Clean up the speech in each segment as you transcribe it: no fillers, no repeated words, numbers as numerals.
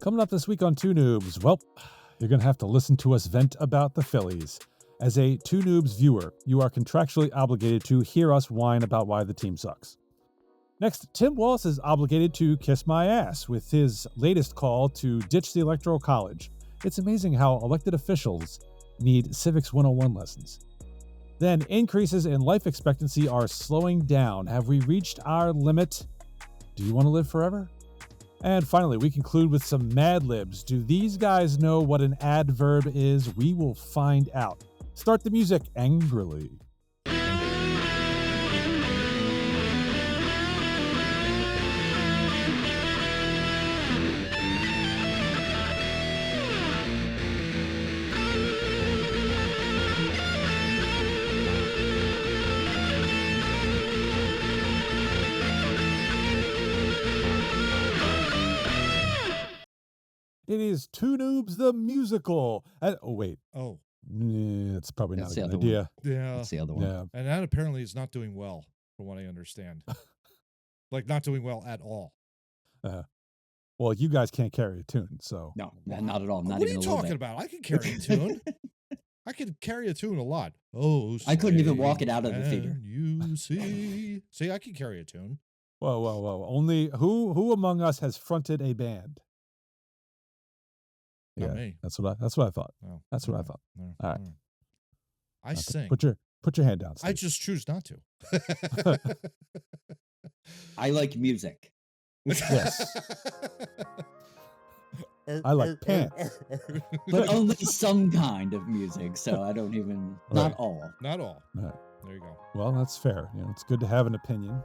Coming up this week on Two Noobs, well, you're going to have to listen to us vent about the Phillies. As a Two Noobs viewer, you are contractually obligated to hear us whine about why the team sucks. Next, Tim Walz is obligated to kiss my ass with his latest call to ditch the Electoral College. It's amazing how elected officials need Civics 101 lessons. Then, increases in life expectancy are slowing down. Have we reached our limit? Do you want to live forever? And finally, we conclude with some Mad Libs. Do these guys know what an adverb is? We will find out. Start the music angrily. It is Two Noobs the musical. Wait. Oh. It's probably not a good idea. Yeah. That's the other one. Yeah. And that apparently is not doing well, from what I understand. Like, not doing well at all. Well, you guys can't carry a tune, so. No, not at all. Not what are even you a little talking bit. about? I can carry a tune. I can carry a tune a lot. Oh, I couldn't even walk it out of the theater. You see. See, I can carry a tune. Whoa. Only who among us has fronted a band? Not me. That's what I thought. Oh, That's what I thought. No, All right. I sing. Put your hand down, Steve. I just choose not to. I like music. Yes. I like pants. But only some kind of music, so I don't even, not all. Not all. Right. There you go. Well, that's fair. You know, it's good to have an opinion.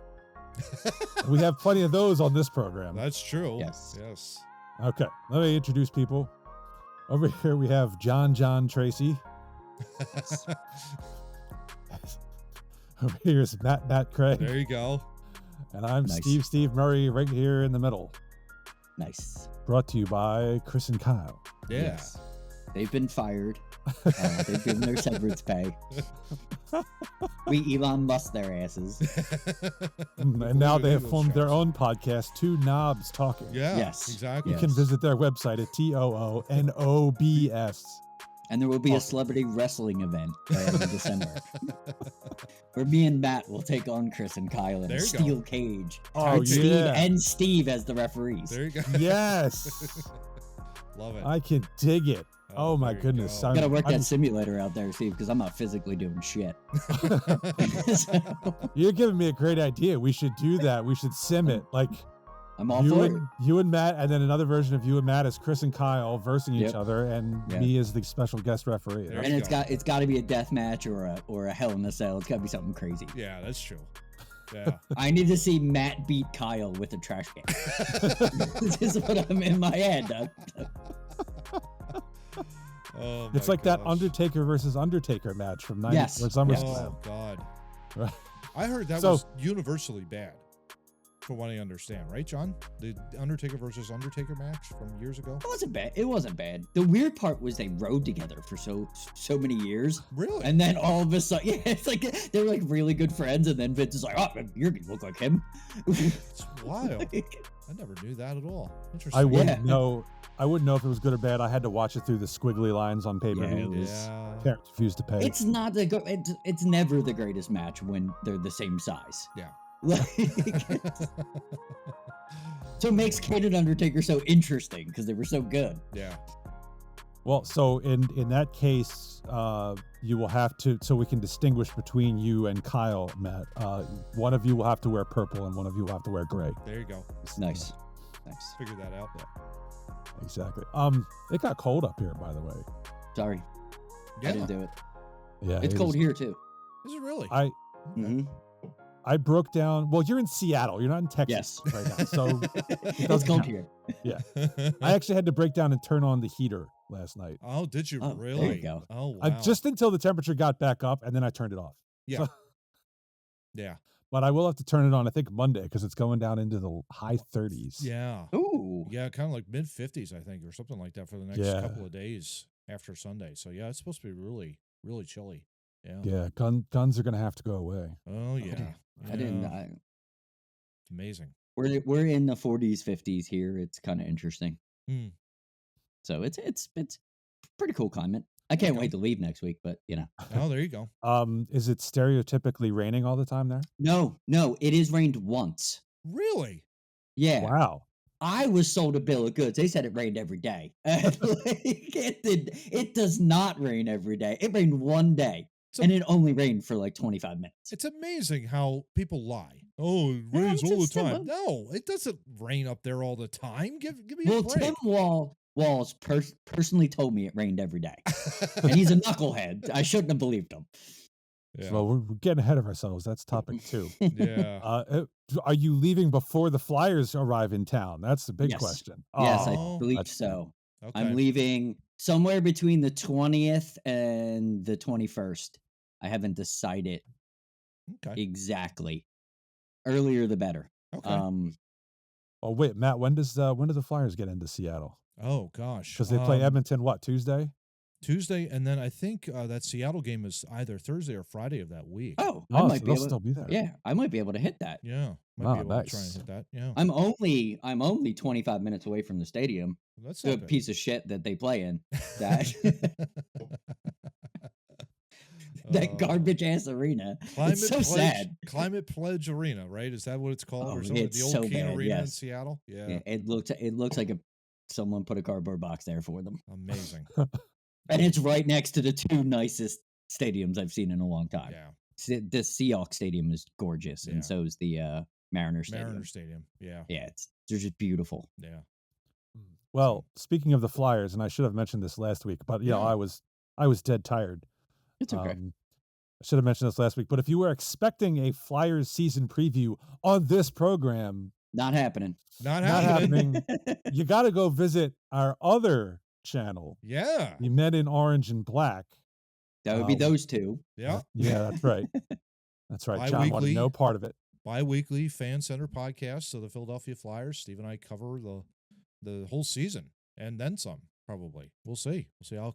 We have plenty of those on this program. That's true. Yes. Yes. Okay, let me introduce people. Over here we have John Tracy. Over here is Matt Craig. There you go. And I'm Nice. Steve Murray right here in the middle. Nice. Brought to you by Chris and Kyle. Yeah. Yes. They've been fired. They've given their severance pay. We Elon Musk their asses. And now they have formed their own podcast, Two Knobs Talking. Yeah. Yes. Exactly. You can visit their website at TOONOBS. And there will be a celebrity wrestling event in December, where me and Matt will take on Chris and Kyle in There a you go. steel cage. Oh, With Steve yeah. and Steve as the referees. There you go. Yes. Love it. I can dig it. Oh my there you goodness. go. I gotta work I'm- that simulator out there, Steve, because I'm not physically doing shit. So, You're giving me a great idea. We should do that. We should sim it. Like I'm all for it. you and Matt, and then another version of you and Matt as Chris and Kyle versing each Yep. other, and Yeah. me as the special guest referee. There And you it's go. got to be a death match or a Hell in a Cell. It's got to be something crazy. Yeah, that's true. Yeah. I need to see Matt beat Kyle with a trash can. This is what I'm in my head. Oh, It's my like that gosh. Undertaker versus Undertaker match from 90 Yes. or SummerSlam. Oh God. Right. I heard that So- was universally bad, from what I understand. Right, John? The Undertaker versus Undertaker match from years ago. It wasn't bad. It wasn't bad. The weird part was they rode together for so many years. Really? And then all of a sudden, yeah, it's like they were like really good friends, and then Vince is like, "Oh, you're gonna look like him." It's wild. I never knew that at all. Interesting. I wouldn't Yeah. know. I wouldn't know if it was good or bad. I had to watch it through the squiggly lines on Yeah, pay-per-view. it was- Yeah. Parents refused to pay. It's not the it's never the greatest match when they're the same size. Yeah. Like, so it makes Kane and Undertaker so interesting because they were so good. Yeah. Well, so in that case, you will have to, so we can distinguish between you and Kyle, Matt. One of you will have to wear purple, and one of you will have to wear gray. There you go. Nice. Figure that out. Exactly. It got cold up here, by the way. Sorry, Yeah. I didn't do it. Yeah, It's it cold is- here too. Is it really? I Mhm. I broke down. Well, you're in Seattle. You're not in Texas Yes. right now. So It's doesn't cold count. here. yeah, I actually had to break down and turn on the heater last night. Oh, did you Oh, really? there you go. Oh, wow. I just until the temperature got back up, and then I turned it off. Yeah. So- Yeah. But I will have to turn it on, I think, Monday, because it's going down into the high 30s. Yeah. Ooh. Yeah, kind of like mid 50s, I think, or something like that for the next Yeah. couple of days after Sunday. So yeah, it's supposed to be really, really chilly. Yeah. Yeah, guns are going to have to go away. Oh yeah. I didn't. Yeah. It's amazing. We're in the 40s, 50s here. It's kind of interesting. Hmm. So it's pretty cool climate. I can't wait to leave next week, but Oh, there you go. Is it stereotypically raining all the time there? No, it is rained once. Really? Yeah. Wow. I was sold a bill of goods. They said it rained every day. It does not rain every day. It rained one day. And it only rained for like 25 minutes. It's amazing how people lie. Oh, it Yeah, rains it's all the just time. No, it doesn't rain up there all the time. Give me a break. Tim Walz personally told me it rained every day. And he's a knucklehead. I shouldn't have believed him. Yeah. Well, we're getting ahead of ourselves. That's topic 2. Yeah. Are you leaving before the Flyers arrive in town? That's the big Yes. question. Yes, Oh, I believe that's so. Okay. I'm leaving somewhere between the 20th and the 21st. I haven't decided exactly. Earlier the better. Okay. Oh wait, Matt, when do the Flyers get into Seattle? Oh gosh. Because they play Edmonton Tuesday? Tuesday, and then I think that Seattle game is either Thursday or Friday of that week. Oh, I might be still be there. Yeah, I might be able to hit that. Yeah, might be able nice. to try and hit that. Yeah, I'm only 25 minutes away from the stadium. That's The not bad. piece of shit that they play in. That garbage ass arena. It's so sad. Climate Pledge Arena, right? Is that what it's called? Oh, or something? it's The old so Kane bad, Arena in yes. Seattle. Yeah. Yeah, it looks like someone put a cardboard box there for them. Amazing. And it's right next to the 2 nicest stadiums I've seen in a long time. Yeah. The Seahawks Stadium is gorgeous, Yeah. and so is the Mariners Stadium. Mariner Stadium. Yeah. Yeah, they're just beautiful. Yeah. Well, speaking of the Flyers, and I should have mentioned this last week, but Yeah. I was dead tired. It's okay. I should have mentioned this last week, but if you were expecting a Flyers season preview on this program, Not happening. Not not happening. happening. You got to go visit our other channel, Yeah. the Men in Orange and Black. That would be those 2. Yeah. Yeah, that's right. That's right. John wanted Bi-weekly. no part of it. Bi-weekly fan center podcast of the Philadelphia Flyers. Steve and I cover the whole season and then some. Probably. We'll see. We'll see how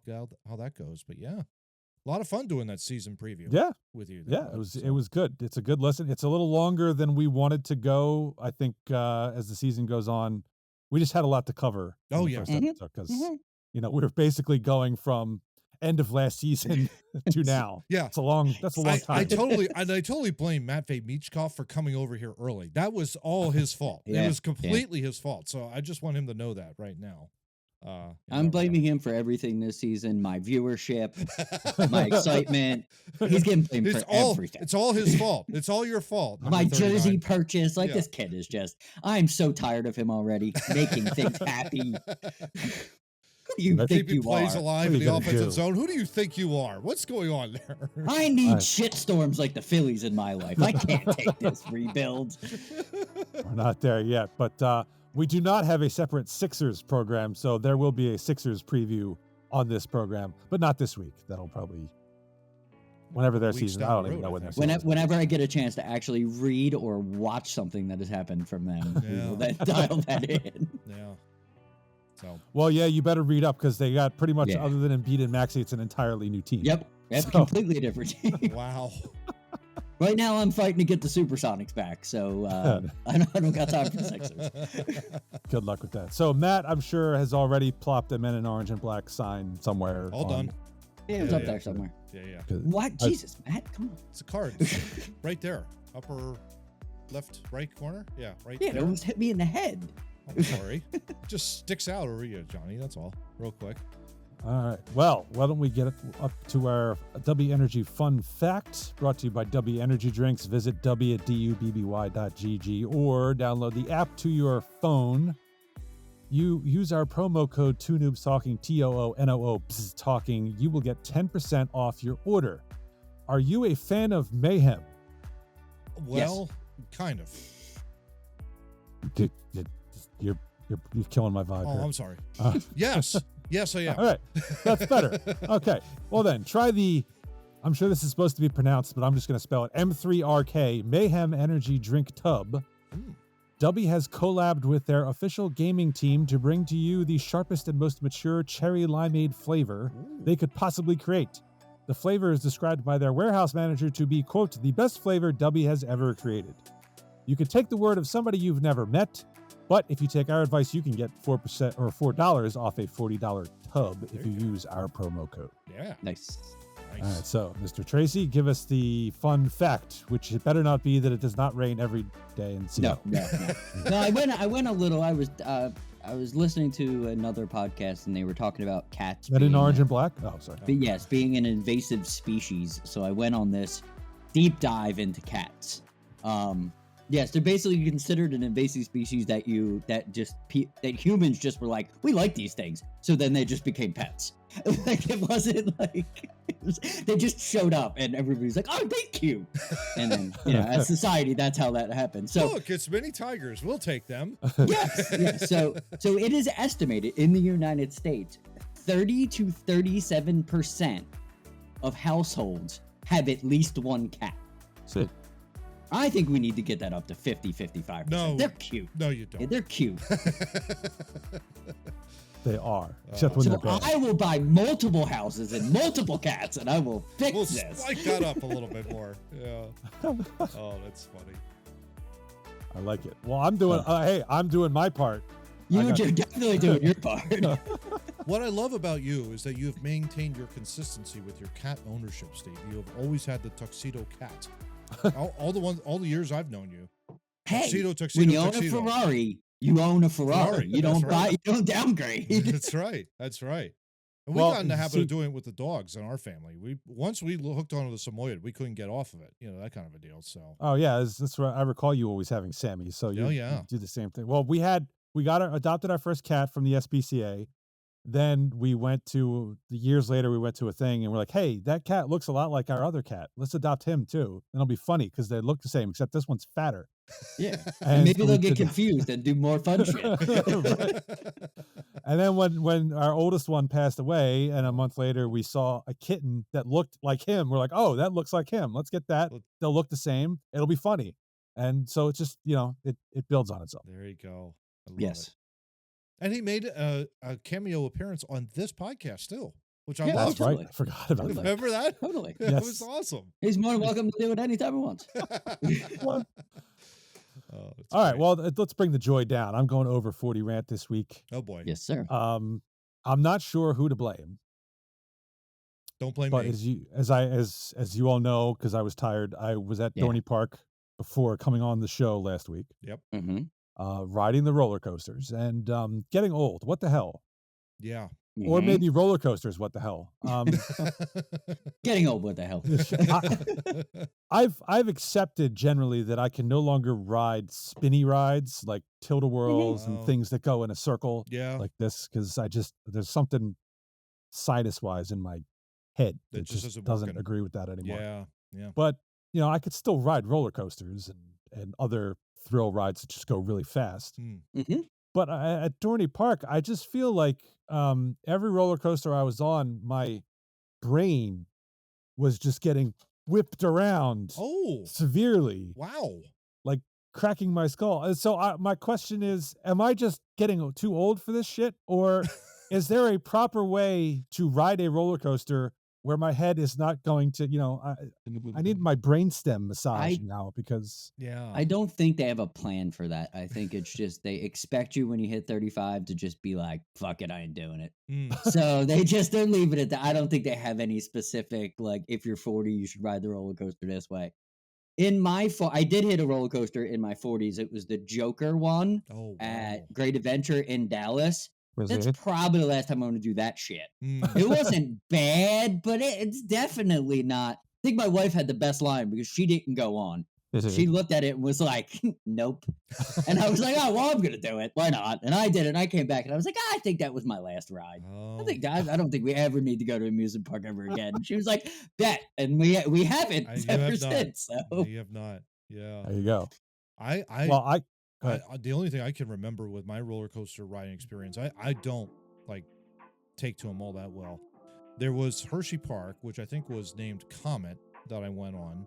that goes. But yeah, a lot of fun doing that season preview. Yeah. With you. Yeah, it was good. It's a good listen. It's a little longer than we wanted to go. I think as the season goes on, we just had a lot to cover. Oh, in the yeah. first episode because we were basically going from end of last season to now. Yeah. That's a long time. I totally blame Matvey Michkov for coming over here early. That was all his fault. Yeah, It was completely his fault. So I just want him to know that right now. I'm blaming him for everything this season. My viewership, my excitement. He's getting blamed for everything. It's all his fault. It's all your fault. My number 39. jersey purchase. This kid is just. I'm so tired of him already making things happy. Who do you think Keeping you plays are? alive in the offensive zone. Who do you think you are? What's going on there? I need shitstorms like the Phillies in my life. I can't take this rebuild. We're not there yet, but we do not have a separate Sixers program, so there will be a Sixers preview on this program, but not this week. That'll probably whenever their season. I don't even know when their season. Whenever I get a chance to actually read or watch something that has happened from them, we will then dial that in. Yeah. So. Well, yeah, you better read up because they got pretty much other than Embiid and Maxey, it's an entirely new team. Yep, completely different team. Wow. Right now, I'm fighting to get the Supersonics back, so I don't got time for the Sixers. Good luck with that. So Matt, I'm sure, has already plopped a Men in Orange and Black sign somewhere. All done. Yeah, it was up there somewhere. Yeah. What? Jesus, Matt, come on. It's a card. Right there. Upper left, right corner. Yeah, right there. Yeah, it almost hit me in the head. I'm sorry. It just sticks out over you, Johnny. That's all. Real quick. All right. Well, why don't we get up to our Dubby Energy Fun Fact, brought to you by Dubby Energy Drinks. Visit Dubby at dubby.gg or download the app to your phone. You use our promo code Too Noobs Talking, TOONOO Talking. You will get 10% off your order. Are you a fan of mayhem? Well, kind of. You're killing my vibe. Oh, here. I'm sorry. Yes. Yes, I am. All right. That's better. Okay. Well, then, try I'm sure this is supposed to be pronounced, but I'm just going to spell it M3RK Mayhem Energy Drink Tub. Dubby has collabed with their official gaming team to bring to you the sharpest and most mature cherry limeade flavor they could possibly create. The flavor is described by their warehouse manager to be, quote, the best flavor Dubby has ever created. You can take the word of somebody you've never met, But if you take our advice, you can get 4% or $4 off a $40 tub if you use our promo code. Yeah. Nice. All right, so Mr. Tracy, give us the fun fact, which it better not be that it does not rain every day in Seattle. No. No, I went a little. I was listening to another podcast and they were talking about cats. That in orange and black? Oh, sorry. But yes, being an invasive species. So I went on this deep dive into cats. Yes, they're basically considered an invasive species that humans just were like, we like these things, so then they just became pets. Like it wasn't like they just showed up and everybody's like, oh, thank you. And then as society, that's how that happened. So look, it's mini tigers. We'll take them. Yes. So it is estimated in the United States, 30 to 37% of households have at least one cat. Sit. I think we need to get that up to 50, 55%. No. They're cute. No, you don't. Yeah, they're cute. They are, except when So they're bad. I will buy multiple houses and multiple cats, and I will fix We'll this. spike that up a little bit more. Yeah. Oh, that's funny. I like it. Well, I'm doing. Hey, I'm doing my part. You're definitely doing your part. What I love about you is that you have maintained your consistency with your cat ownership, Steve. You have always had the tuxedo cat. all the years I've known you. Hey, Tuxedo. when you own a Ferrari, you own a Ferrari. You don't buy. You don't downgrade. That's right. And we Well, got in the habit see- of doing it with the dogs in our family. Once we hooked onto the Samoyed, we couldn't get off of it. That kind of a deal. So. Oh yeah, that's right. I recall you always having Sammy. So you do the same thing. Well, we adopted our first cat from the SPCA. Then we went to years later. We went to a thing and we're like, hey, that cat looks a lot like our other cat. Let's adopt him too. And it'll be funny because they look the same, except this one's fatter. Yeah, And maybe so they'll we get did that. confused and do more fun shit. Right. And then when our oldest one passed away, and a month later we saw a kitten that looked like him, we're like, oh, that looks like him. Let's get that. They'll look the same. It'll be funny. And so it's just it builds on itself. There you go. I love Yes. it. And he made a cameo appearance on this podcast too, which I Yeah, love. That's totally. right. I forgot about that. Remember that? Totally. That Yes. was awesome. He's more than welcome to do it anytime he wants. It's All right. great. Well, let's bring the joy down. I'm going over 40 rant this week. Oh boy. Yes, sir. I'm not sure who to blame, Don't blame but me. as you all know, because I was tired, I was at Yeah. Dorney Park before coming on the show last week, Mm-hmm. riding the roller coasters and getting old. What the hell? Yeah. Or maybe roller coasters. What the hell? Getting old. What the hell? I've accepted generally that I can no longer ride spinny rides like tilt-a-whirls and Oh. things that go in a circle Yeah. like this because there's something sinus-wise in my head That that just just isn't doesn't working. agree with that anymore. Yeah. Yeah. But I could still ride roller coasters and other thrill rides that just go really fast. Mm. Mm-hmm. But at Dorney Park, I just feel like every roller coaster I was on, my brain was just getting whipped around Oh. severely, Wow. like cracking my skull. And so my question is, am I just getting too old for this shit? Or is there a proper way to ride a roller coaster where my head is not going to, I need my brainstem massage now because Yeah. I don't think they have a plan for that. I think it's just they expect you when you hit 35 to just be like, fuck it, I ain't doing it. Mm. So they're leaving it. I don't think they have any specific, like, if you're 40, you should ride the roller coaster this way. I did hit a roller coaster in my 40s. It was the Joker one Oh. Wow. at Great Adventure in Dallas. was That's it? probably the last time I'm going to do that shit. Mm. It wasn't bad, but it's definitely not. I think my wife had the best line because she didn't go on. She looked at it and was like, nope. And I was like, oh, well, I'm going to do it. Why not? And I did it. And I came back and I was like, I think that was my last ride. Oh. I don't think we ever need to go to an amusement park ever again. And she was like, bet. And we haven't You ever have not. since. So. No, you have not. Yeah. There you go. I Go ahead. the only thing I can remember with my roller coaster riding experience, I don't take to them all that well. There was Hershey Park, which I think was named Comet, that I went on,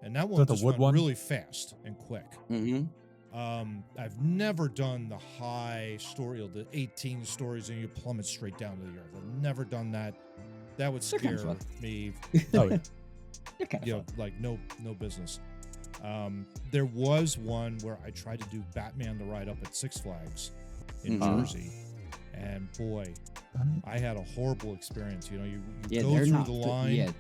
and that one the just wood went one? really fast and quick. Mm-hmm. I've never done the high story, the 18 stories, and you plummet straight down to the earth. I've never done that. That would They're kinda scare fun. me. Oh, yeah. They're kind of fun. Like no business. There was one where I tried to do Batman the Ride up at Six Flags in Mhm. Jersey, and boy, I had a horrible experience. You know, you Yeah, go they're through not. the line. Yeah,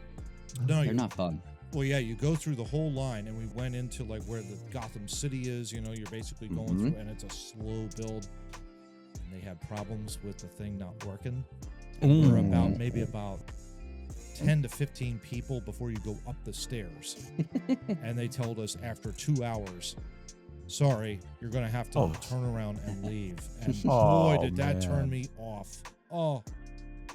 No, they're not fun. well, yeah, you go through the whole line, and we went into like where the Gotham City is. You know, you're basically going Mhm. through, and it's a slow build. And they had problems with the thing not working. Mm. We're about maybe about 10 to 15 people before you go up the stairs, and they told us after 2 hours, sorry, you're gonna have to Oh. turn around and leave. And Oh, boy, did that turn man. me off. Oh,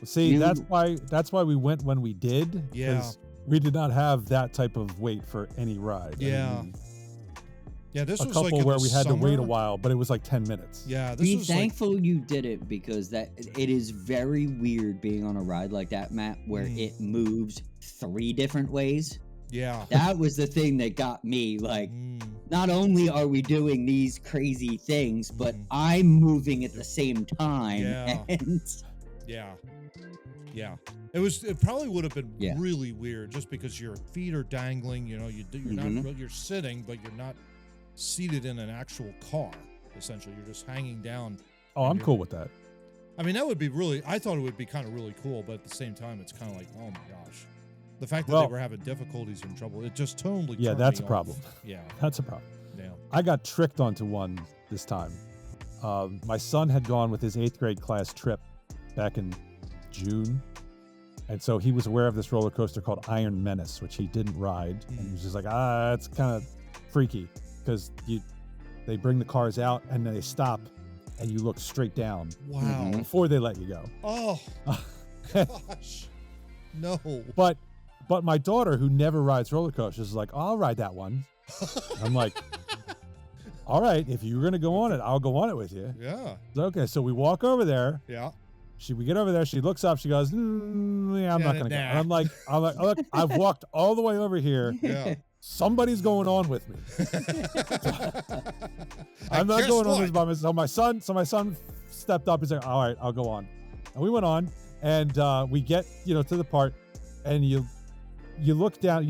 See, You- that's why we went when we did. Yeah. 'cause we did not have that type of wait for any ride. I yeah, mean, yeah. This a was couple like in where the we had to wait a summer. while, but it was like 10 minutes. Yeah, this Be was like thankful you did it, because that it is very weird being on a ride like that, Matt, where it moves 3 different ways. yeah. That was the thing that got me. Like, not only are we doing these crazy things, but I'm moving at the same time. Yeah. And Yeah. Yeah. It probably would have been Yeah. really weird just because your feet are dangling, you know, you're Mhm. not you're sitting, but you're not seated in an actual car. Essentially, you're just hanging down. Oh, I'm cool with that. I mean, that would be I thought it would be kind of really cool, but at the same time, it's kind of like, oh my gosh. The fact that Well- they were having difficulties and trouble, it just totally Yeah, turned that's me a problem. off. Yeah. That's a problem. Yeah. I got tricked onto one this time. My son had gone with his 8th grade class trip back in June. And so he was aware of this roller coaster called Iron Menace, which he didn't ride. And he was just like, it's kind of freaky because they bring the cars out and then they stop and you look straight down Wow. before they let you go. Oh, gosh. No. But my daughter, who never rides roller coasters, is like, I'll ride that one. I'm like, all right, if you're going to go on it, I'll go on it with you. Yeah. Okay, so we walk over there. Yeah. We get over there. She looks up. She goes, yeah, I'm Yeah, not going to go. nah. And I'm like, look, I've walked all the way over here. Yeah. Somebody's going on with me. I'm not guess going on what? this by myself. So my son stepped up. He's like, all right, I'll go on. And we went on, and we get to the part, and you look down.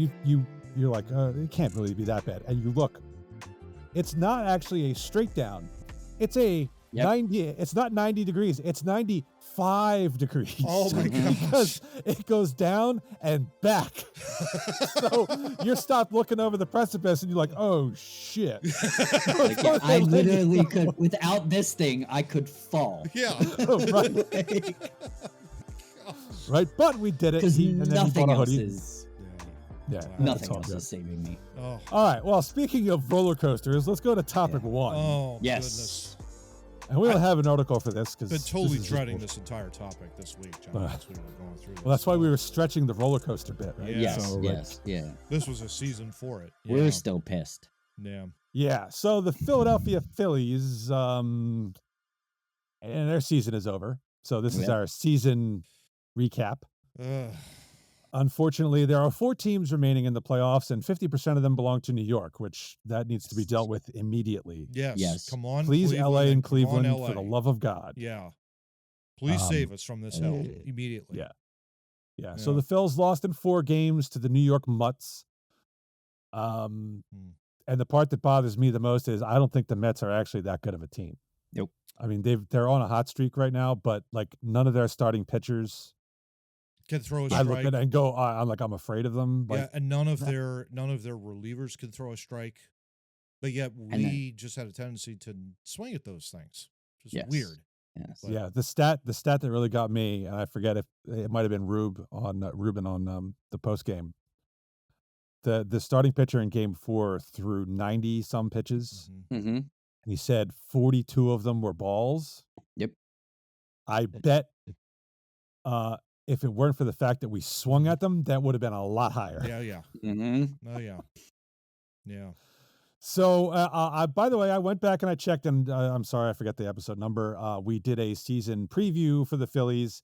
You're like, it can't really be that bad. And you look, it's not actually a straight down. It's a 90. It's not 90 degrees. It's 95 degrees. Oh my gosh. Because it goes down and back. So you're stopped looking over the precipice and you're like, oh shit. like, yeah, I literally could, without this thing, I could fall. Yeah. Right. Right. But we did it. Because And then he nothing bought a else hoodie. is Yeah. nothing it's all else good. is saving me. Oh. All right. Well, speaking of roller coasters, let's go to topic one. Oh. Yes. Goodness. And we don't have an article for this because Been totally dreading this entire topic this week, John. As we were going through this. Well, that's why we were stretching the roller coaster bit, right? Yeah. Yes, So, like, yes, yeah. This was a season for it. Yeah. We're still pissed. Yeah. Yeah. So the Philadelphia Phillies, and their season is over. So this is Yeah. our season recap. Ugh. Unfortunately, there are 4 teams remaining in the playoffs, and 50% of them belong to New York, which that needs to be dealt with immediately. Yes. Yes. Come on, Please, LA and come on, Cleveland, LA. for the love of God. Yeah. Please save us from this hell immediately. Yeah. Yeah. So Yeah. the Phils lost in 4 games to the New York Mutts. And the part that bothers me the most is I don't think the Mets are actually that good of a team. Nope. I mean, they're on a hot streak right now, but like none of their starting pitchers, Can throw a I strike. look at it and go, I'm afraid of them. Like, Yeah, and none of their relievers can throw a strike. But yet we just had a tendency to swing at those things. Just Yes. weird. Yes. But- yeah, the stat that really got me, and I forget if it might have been Ruben on the post game. The starting pitcher in Game 4 threw 90 some pitches, Mhm. Mm-hmm. and he said 42 of them were balls. Yep. I bet if it weren't for the fact that we swung at them, that would have been a lot higher. Yeah, yeah. Mm-hmm. Oh, yeah. Yeah. So, by the way, I went back and I checked, and I'm sorry, I forget the episode number. We did a season preview for the Phillies.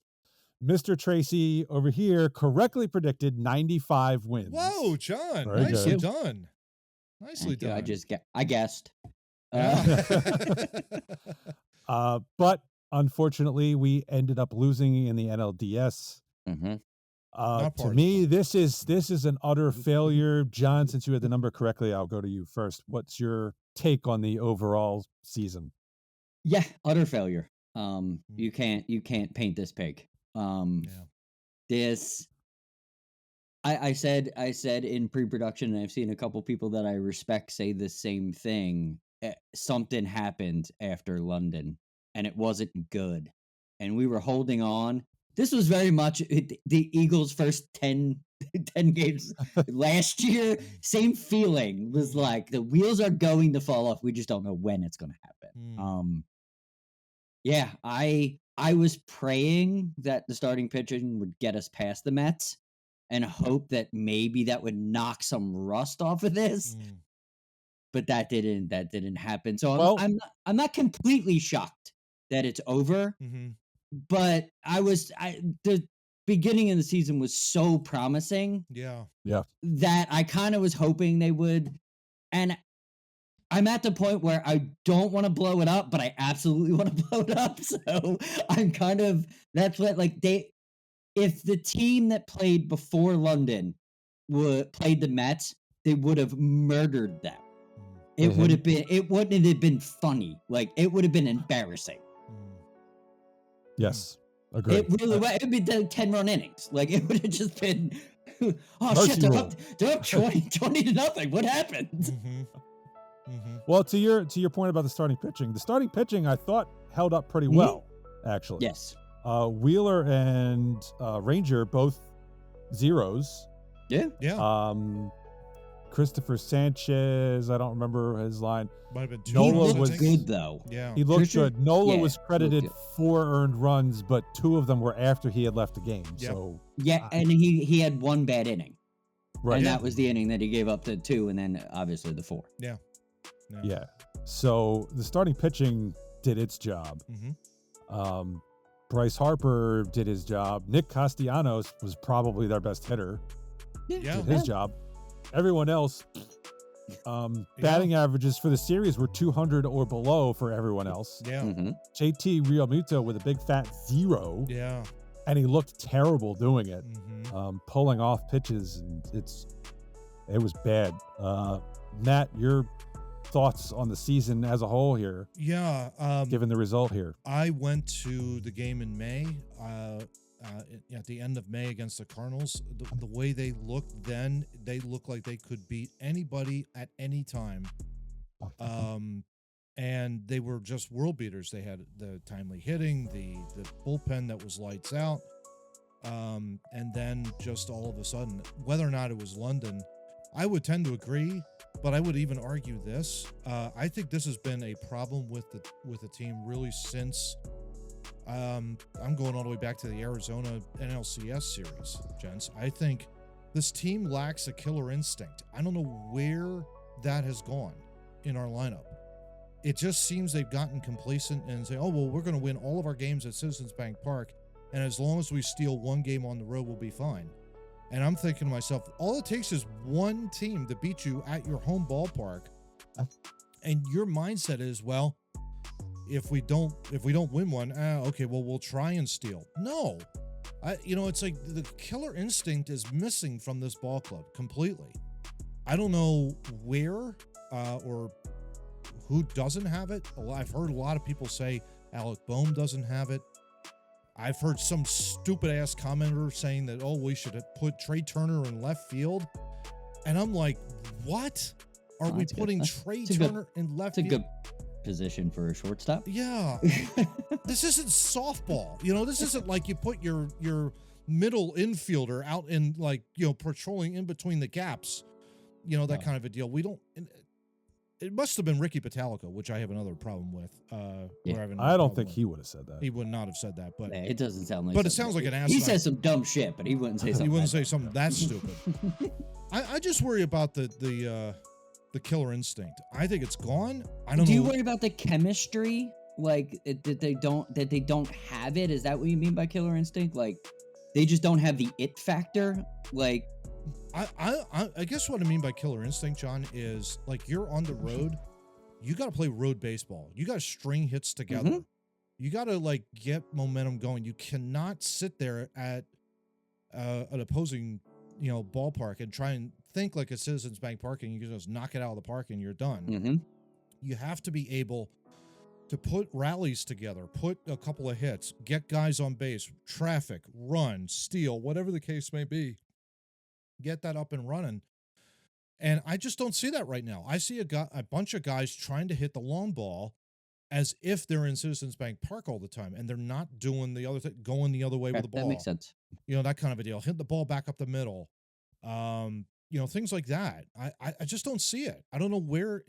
Mr. Tracy over here correctly predicted 95 wins. Whoa, John. Very Nicely good. done. Nicely Thank you. done. I guessed. But unfortunately, we ended up losing in the NLDS. Mm-hmm. Not To part of me, the this is an utter failure. John, since you had the number correctly, I'll go to you first. What's your take on the overall season? Yeah, utter failure. Mm. You can't paint this pig. Yeah. This I said in pre-production, and I've seen a couple people that I respect say the same thing. Something happened after London, and it wasn't good, and we were holding on. This was very much the Eagles' first 10 games last year. Same feeling was like the wheels are going to fall off. We just don't know when it's going to happen. Yeah, I was praying that the starting pitching would get us past the Mets and hope that maybe that would knock some rust off of this, but that didn't happen. So Well- I'm not completely shocked that it's over, but the beginning of the season was so promising Yeah. that I kind of was hoping they would, and I'm at the point where I don't want to blow it up, but I absolutely want to blow it up. So I'm kind of, that's what, like, if the team that played before London played the Mets, they would have murdered them. It wouldn't have been funny. Like, it would have been embarrassing. Yes, agreed. It really would. It would be 10-run innings. Like, it would have just been, oh Mercy shit, rule. they're up 20 to nothing. What happened? Well, to your point about the starting pitching I thought held up pretty well, actually. Yes. Wheeler and Ranger both zeros. Yeah. Christopher Sanchez, I don't remember his line. Might have been two. Nola He was looked good though. Yeah. He looked Christian- good. Nola yeah, was he credited looked 4 earned runs, but 2 of them were after he had left the game. Yep. So Yeah, and he had one bad inning. right. And that was the inning that he gave up to 2, and then obviously the 4. Yeah. So the starting pitching did its job. Bryce Harper did his job. Nick Castellanos was probably their best hitter. Yeah. Did his job. Everyone else, batting averages for the series were 200 or below for everyone else. Yeah. JT Realmuto with a big fat 0. Yeah. And he looked terrible doing it, pulling off pitches, and it was bad. Matt, your thoughts on the season as a whole here, Yeah. given the result here? I went to the game in May, at the end of May against the Cardinals. The way they looked then, they looked like they could beat anybody at any time. And they were just world beaters. They had the timely hitting, the bullpen that was lights out. And then just all of a sudden, whether or not it was London, I would tend to agree, but I would even argue this. I think this has been a problem with the team really since I'm going all the way back to the Arizona NLCS series, gents. I think this team lacks a killer instinct. I don't know where that has gone in our lineup. It just seems they've gotten complacent and say, oh, well, we're going to win all of our games at Citizens Bank Park, and as long as we steal one game on the road, we'll be fine. And I'm thinking to myself, all it takes is one team to beat you at your home ballpark. And your mindset is, well, if we don't win one, okay, well, we'll try and steal. No. It's like the killer instinct is missing from this ball club completely. I don't know where or who doesn't have it. I've heard a lot of people say Alec Boehm doesn't have it. I've heard some stupid ass commenter saying that, oh, we should put Trey Turner in left field. And I'm like, what? Are we putting Trey Turner in left field? It's a good position for a shortstop. Yeah. This isn't softball. This isn't like you put your middle infielder out in, like, patrolling in between the gaps, that kind of a deal. We don't. It must have been Ricky Patalico, which I have another problem with. I don't think he would have said that. He would not have said that, but it doesn't sound like. But it sounds like an ass. He says some dumb shit, but he wouldn't say something. He wouldn't say something that stupid. I just worry about the killer instinct. I think it's gone. I don't know. Do you worry about the chemistry? Like that they don't have it? Is that what you mean by killer instinct? Like they just don't have the it factor? Like I guess what I mean by killer instinct, John, is like you're on the road, you got to play road baseball. You got to string hits together. You got to like get momentum going. You cannot sit there at an opposing, ballpark and try and think like a Citizens Bank parking. You can just knock it out of the park and you're done. Mm-hmm. You have to be able to put rallies together, put a couple of hits, get guys on base, traffic, run, steal, whatever the case may be. Get that up and running. And I just don't see that right now. I see a bunch of guys trying to hit the long ball as if they're in Citizens Bank Park all the time, and they're not doing the other thing, going the other way with the ball. That makes sense. That kind of a deal. Hit the ball back up the middle. Things like that. I just don't see it. I don't know where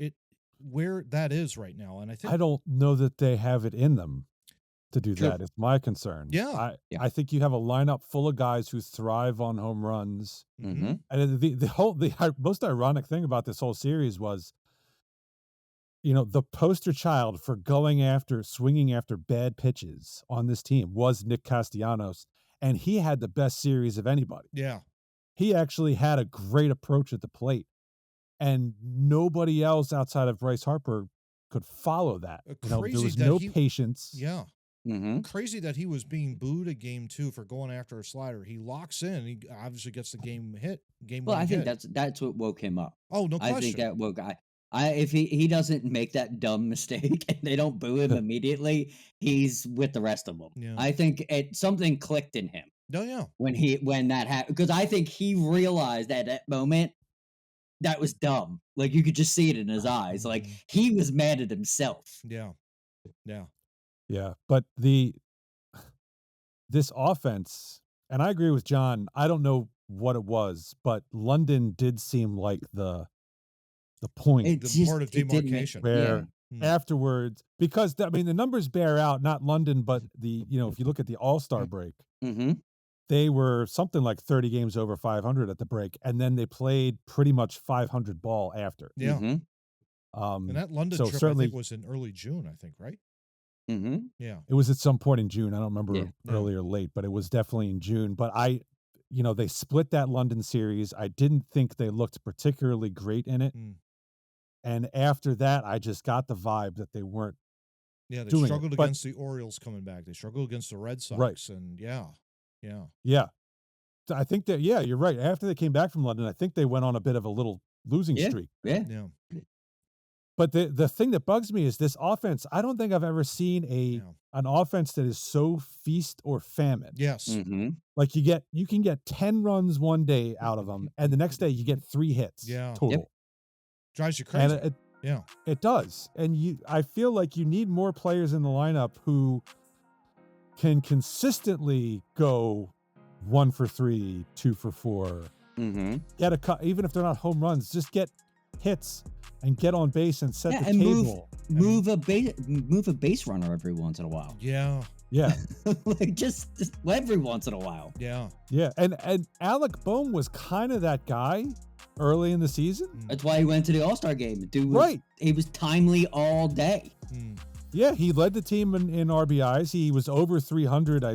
that is right now. And I don't know that they have it in them to do that. It's my concern. Yeah. I think you have a lineup full of guys who thrive on home runs. Mm-hmm. And the most ironic thing about this whole series was, the poster child for swinging after bad pitches on this team was Nick Castellanos, and he had the best series of anybody. Yeah. He actually had a great approach at the plate, and nobody else outside of Bryce Harper could follow that. There was no patience. Yeah. Mm-hmm. Crazy that he was being booed at game 2 for going after a slider. He locks in. He obviously gets the game hit. Well, I think that's what woke him up. Oh, no question. I think that woke. If he doesn't make that dumb mistake and they don't boo him immediately, he's with the rest of them. Yeah. I think something clicked in him. Oh yeah. When that happened, because I think he realized at that moment that was dumb. Like you could just see it in his eyes. Like he was mad at himself. Yeah. Yeah. Yeah, but this offense, and I agree with John. I don't know what it was, but London did seem like the point, the part of demarcation where afterwards, because the numbers bear out, not London, but if you look at the All-Star break, they were something like 30 games over 500 at the break, and then they played pretty much 500 ball after. Yeah. Mm-hmm. And that London trip, certainly, I think, was in early June, I think, right? Mm-hmm. Yeah. It was at some point in June. I don't remember early or late, but it was definitely in June. But they split that London series. I didn't think they looked particularly great in it. And after that, I just got the vibe that they weren't. Yeah, they struggled against the Orioles coming back. They struggled against the Red Sox. Right. And Yeah. I think that, you're right. After they came back from London, I think they went on a bit of a little losing streak. Yeah. But the thing that bugs me is this offense. I don't think I've ever seen an offense that is so feast or famine. Yes. Mm-hmm. Like you can get 10 runs one day out of them, and the next day you get 3 hits total. Yep. Drives you crazy. And it does. And I feel like you need more players in the lineup who can consistently go 1 for 3, 2 for 4. Mm-hmm. Even if they're not home runs, just get hits and get on base and set the and table. Move a base runner every once in a while. Yeah. Yeah. Like just every once in a while. Yeah. Yeah. And Alec Bohm was kind of that guy early in the season. That's why he went to the All-Star game. He was timely all day. Yeah, he led the team in RBIs. He was over 300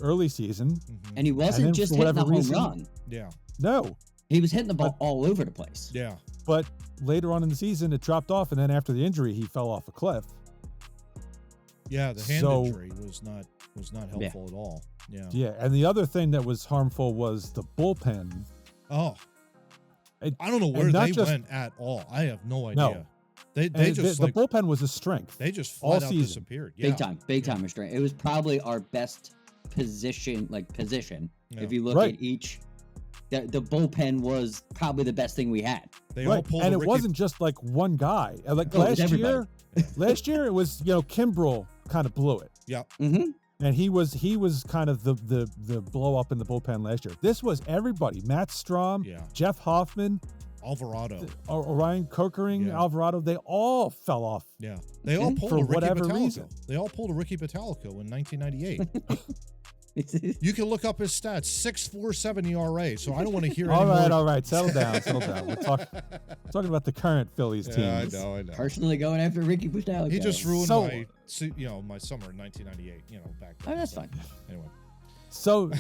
early season. And he wasn't just hitting a home run. Yeah. No. He was hitting the ball all over the place. Yeah. But later on in the season, it dropped off, and then after the injury, he fell off a cliff. Yeah, the hand injury was not helpful at all. Yeah. Yeah, and the other thing that was harmful was the bullpen. Oh. I don't know where they went at all. I have no idea. No. They just the bullpen was a strength. They just flat all out season. Disappeared. Yeah. Big time strength. It was probably our best position. Yeah. If you look at each, the bullpen was probably the best thing we had. They all pulled and it wasn't just like one guy. Like last year it was Kimbrel kind of blew it. Yeah. Mm-hmm. And he was kind of the blow up in the bullpen last year. This was everybody: Matt Strom, Jeff Hoffman, Alvarado, Orion Kokering, Alvarado. They all fell off. Yeah, they all pulled for a Ricky whatever Batalico. reason. They all pulled a Ricky Batalico in 1998. You can look up his stats: 6.47 ERA. So I don't want to hear. All right, settle down. We're talking about the current Phillies team. I know. Personally going after Ricky Batalico. He just ruined my summer in 1998. Back then. Oh, that's fine. Anyway. So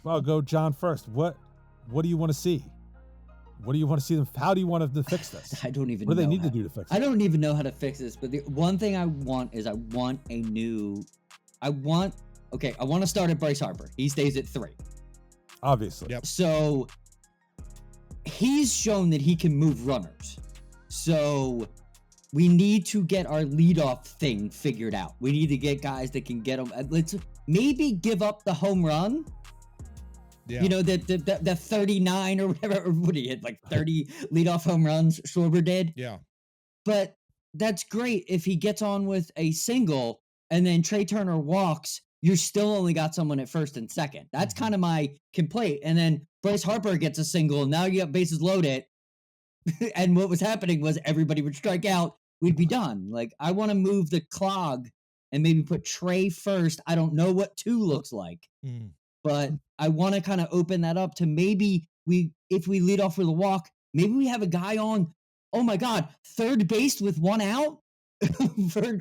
I'll go John first. What do you want to see? What do you want to see them? How do you want them to fix this? I don't even know. What do they need to do to fix it? I don't even know how to fix this, but the one thing I want to start at Bryce Harper. He stays at 3. obviously. Yep. So he's shown that he can move runners. So we need to get our leadoff thing figured out. We need to get guys that can get them. Let's maybe give up the home run. Yeah. You know, the 39 or whatever, or what he hit, like 30 leadoff home runs Schwarber did. Yeah. But that's great if he gets on with a single and then Trey Turner walks, you still only got someone at first and second. That's kind of my complaint. And then Bryce Harper gets a single, and now you got bases loaded. And what was happening was everybody would strike out, we'd be done. Like, I want to move the clog and maybe put Trey first. I don't know what 2 looks like, but I want to kind of open that up to maybe if we lead off with a walk, maybe we have a guy on, oh my God, third base with 1 out for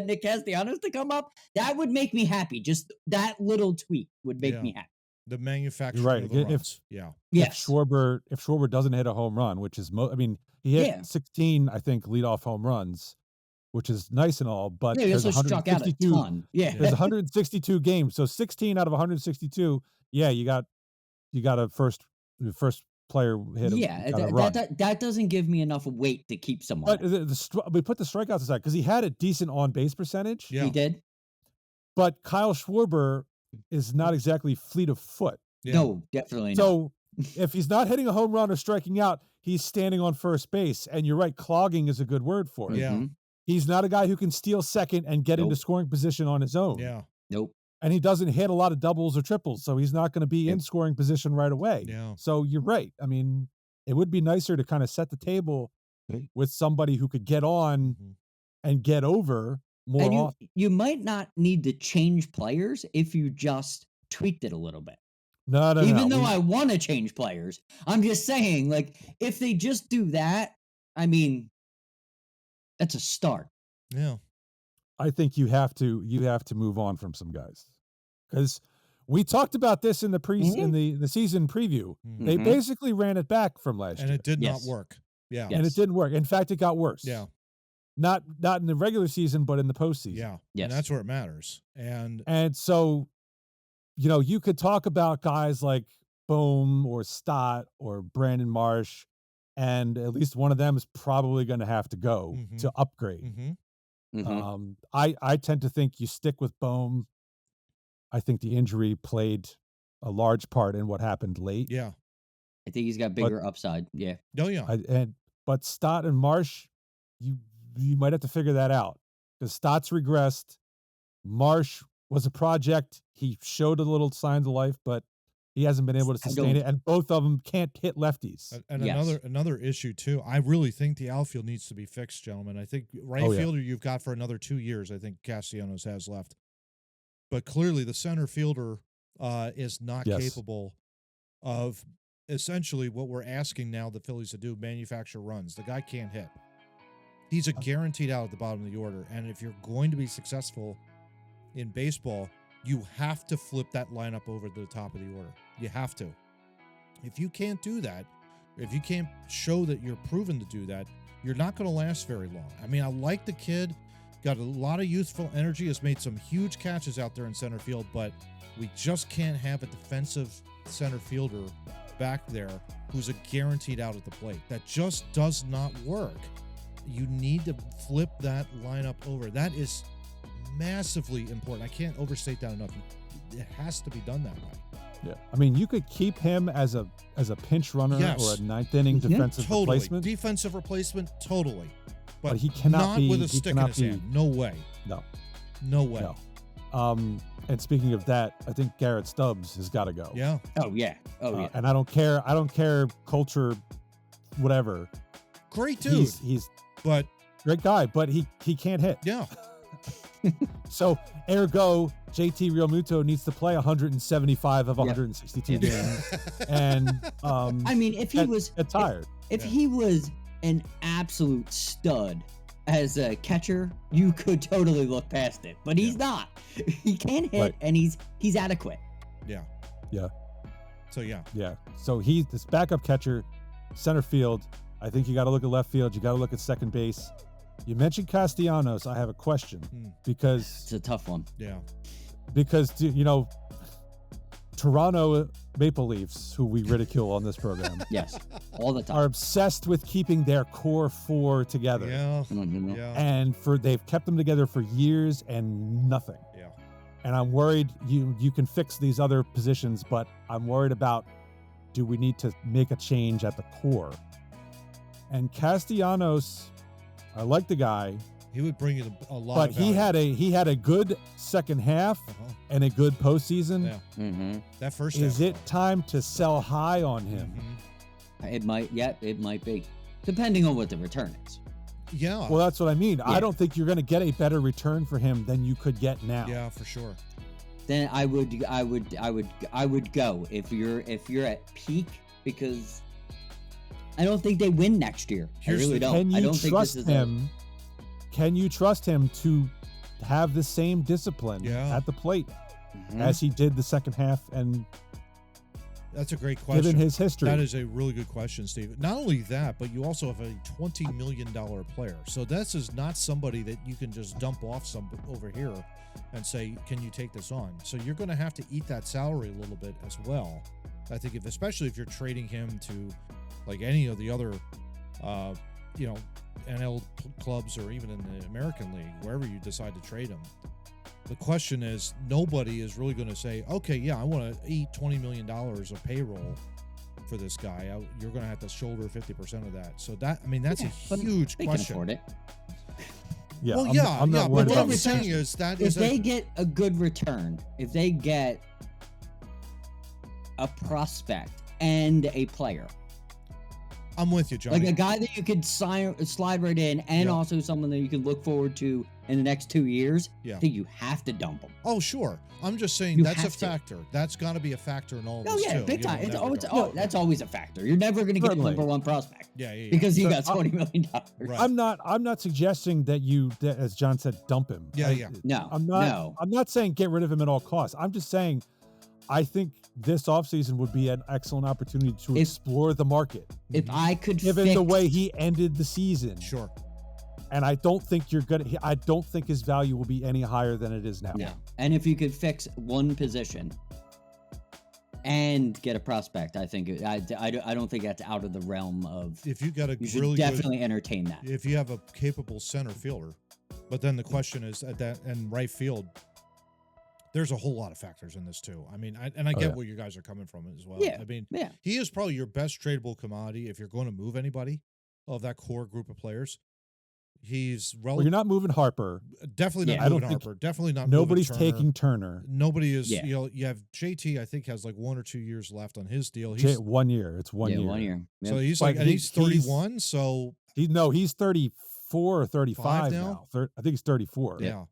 Nick Castellanos to come up. That would make me happy. Just that little tweak would make me happy. The manufacturer Right. of the If runs. Yeah. Yes. If Schwarber doesn't hit a home run, which is he hit 16, I think, leadoff home runs, which is nice and all, but he there's also struck out a 162. ton. Yeah. There's 162 games, so 16 out of 162. Yeah, you got a first player hit. That doesn't give me enough weight to keep someone. But we put the strikeouts aside because he had a decent on base percentage. Yeah. He did. But Kyle Schwarber is not exactly fleet of foot. Yeah. No, definitely not. So if he's not hitting a home run or striking out, he's standing on first base. And you're right, clogging is a good word for it. Yeah. He's not a guy who can steal second and get into Nope. scoring position on his own. Yeah. Nope. And he doesn't hit a lot of doubles or triples, so he's not going to be in scoring position right away. Yeah. So you're right. I mean, it would be nicer to kind of set the table with somebody who could get on and get over more And often. you might not need to change players if you just tweaked it a little bit. No. Even though I want to change players, I'm just saying, like, if they just do that, I mean, that's a start. Yeah. I think you have to move on from some guys, because we talked about this in the in the season preview. They basically ran it back from last year, And it did not work. Yeah. and it didn't work. In fact, it got worse. Yeah. Not in the regular season, but in the postseason. Yeah. Yes. And that's where it matters. And So, you could talk about guys like Bohm or Stott or Brandon Marsh, and at least one of them is probably going to have to go to upgrade. I tend to think you stick with Bohm. I think the injury played a large part in what happened late. yeah. I think he's got bigger upside. Yeah. Oh yeah. But Stott and Marsh, you might have to figure that out, because Stott's regressed. Marsh was a project. He showed a little signs of life, but he hasn't been able to sustain it. And both of them can't hit lefties. And another issue too. I really think the outfield needs to be fixed, gentlemen. I think fielder you've got for another 2 years. I think Castellanos has left, but clearly the center fielder is not capable of essentially what we're asking now the Phillies to do: manufacture runs. The guy can't hit. He's a guaranteed out at the bottom of the order. And if you're going to be successful in baseball, you have to flip that lineup over to the top of the order. You have to. If you can't do that, if you can't show that you're proven to do that, you're not going to last very long. I mean, I like the kid, got a lot of youthful energy, has made some huge catches out there in center field, but we just can't have a defensive center fielder back there who's a guaranteed out at the plate. That just does not work. You need to flip that lineup over. That is massively important. I can't overstate that enough. It has to be done that way. Yeah, I mean, you could keep him as a pinch runner or a ninth inning defensive replacement. Defensive replacement, totally. But he cannot not be with a stick in his hand. No way. No way. No. And speaking of that, I think Garrett Stubbs has got to go. Yeah. Oh yeah. And I don't care culture, whatever. Great dude. He's but great guy, but he can't hit. Yeah. So ergo, JT Realmuto needs to play 175 of 162 games. And I mean, if he was tired, if he was an absolute stud as a catcher, you could totally look past it. But he's not. He can't hit, and he's adequate. Yeah. Yeah. So yeah. So he's this backup catcher, center field. I think you got to look at left field. You got to look at second base. You mentioned Castellanos. I have a question because it's a tough one. Yeah. Because Toronto Maple Leafs, who we ridicule on this program, Yes, all the are time. obsessed with keeping their core four together. Yeah. Mhm. Yeah. And they've kept them together for years and nothing. Yeah. And I'm worried you can fix these other positions, but I'm worried about, do we need to make a change at the core? And Castellanos, I like the guy, He would bring in a lot but of he value. had a good second half Uh-huh. and a good postseason. Yeah. Mhm. That first Is half, it time to sell high on him? Mhm. It might. Yeah, it might be, depending on what the return is. Yeah. Well, that's what I mean. Yeah. I don't think you're going to get a better return for him than you could get now. Yeah, for sure. Then I would go if you're at peak, because I don't think they win next year. Here's I really the- don't. Can I you don't think trust this is him? Can you trust him to have the same discipline Yeah. at the plate Mhm. as he did the second half, and That's a great question. given his history? That is a really good question, Steve. Not only that, but you also have a $20 million player. So this is not somebody that you can just dump off some over here and say, can you take this on? So you're going to have to eat that salary a little bit as well. I think especially if you're trading him to like any of the other, NL clubs, or even in the American League, wherever you decide to trade him. The question is, nobody is really going to say, okay, yeah, I want to eat $20 million of payroll for this guy. You're going to have to shoulder 50% of that. So that's Yeah, a but huge They can question. afford it. yeah, Well, I'm yeah, not yeah. worried But what about I'm it. saying is that If is they get a good return, if they get a prospect and a player, I'm with you, Johnny. like a guy that you could slide right in, and Yeah. also someone that you can look forward to in the next 2 years, Yeah. I think you have to dump them. Oh, sure. I'm just saying You that's a have to. factor. That's got to be a factor in all Oh this yeah, too. big you know, time. in It's, that oh, it's, regard. oh, that's always a factor. You're never going to get a Certainly. number one prospect Yeah. because you So, got $20 million. Right. I'm not suggesting that as John said, dump him. Yeah, yeah. No, I'm not. no. I'm not saying get rid of him at all costs. I'm just saying, I think this offseason would be an excellent opportunity to If- explore the market, If I could given fix the way he ended the season. Sure. And I don't think I don't think his value will be any higher than it is now. No. And if you could fix one position and get a prospect, I think I don't think that's out of the realm of. If you got a You should really definitely entertain that. good, if you have a capable center fielder, but then the question is at that and right field, there's a whole lot of factors in this too. I mean, I get yeah. where you guys are coming from as well. Yeah. I mean, Yeah. he is probably your best tradable commodity if you're going to move anybody of that core group of players. He's Well, you're not moving Harper. definitely Yeah. not I don't moving think Harper. Definitely not. Nobody's moving Turner. taking Turner. Nobody is. Yeah. You have JT. I think has like 1 or 2 years left on his deal. 1 year. It's 1 Yeah, year. 1 year. So Yep. he's Like, like, and he's he's- 31. So He's 34 or 35 5 now. I think he's 34. yeah.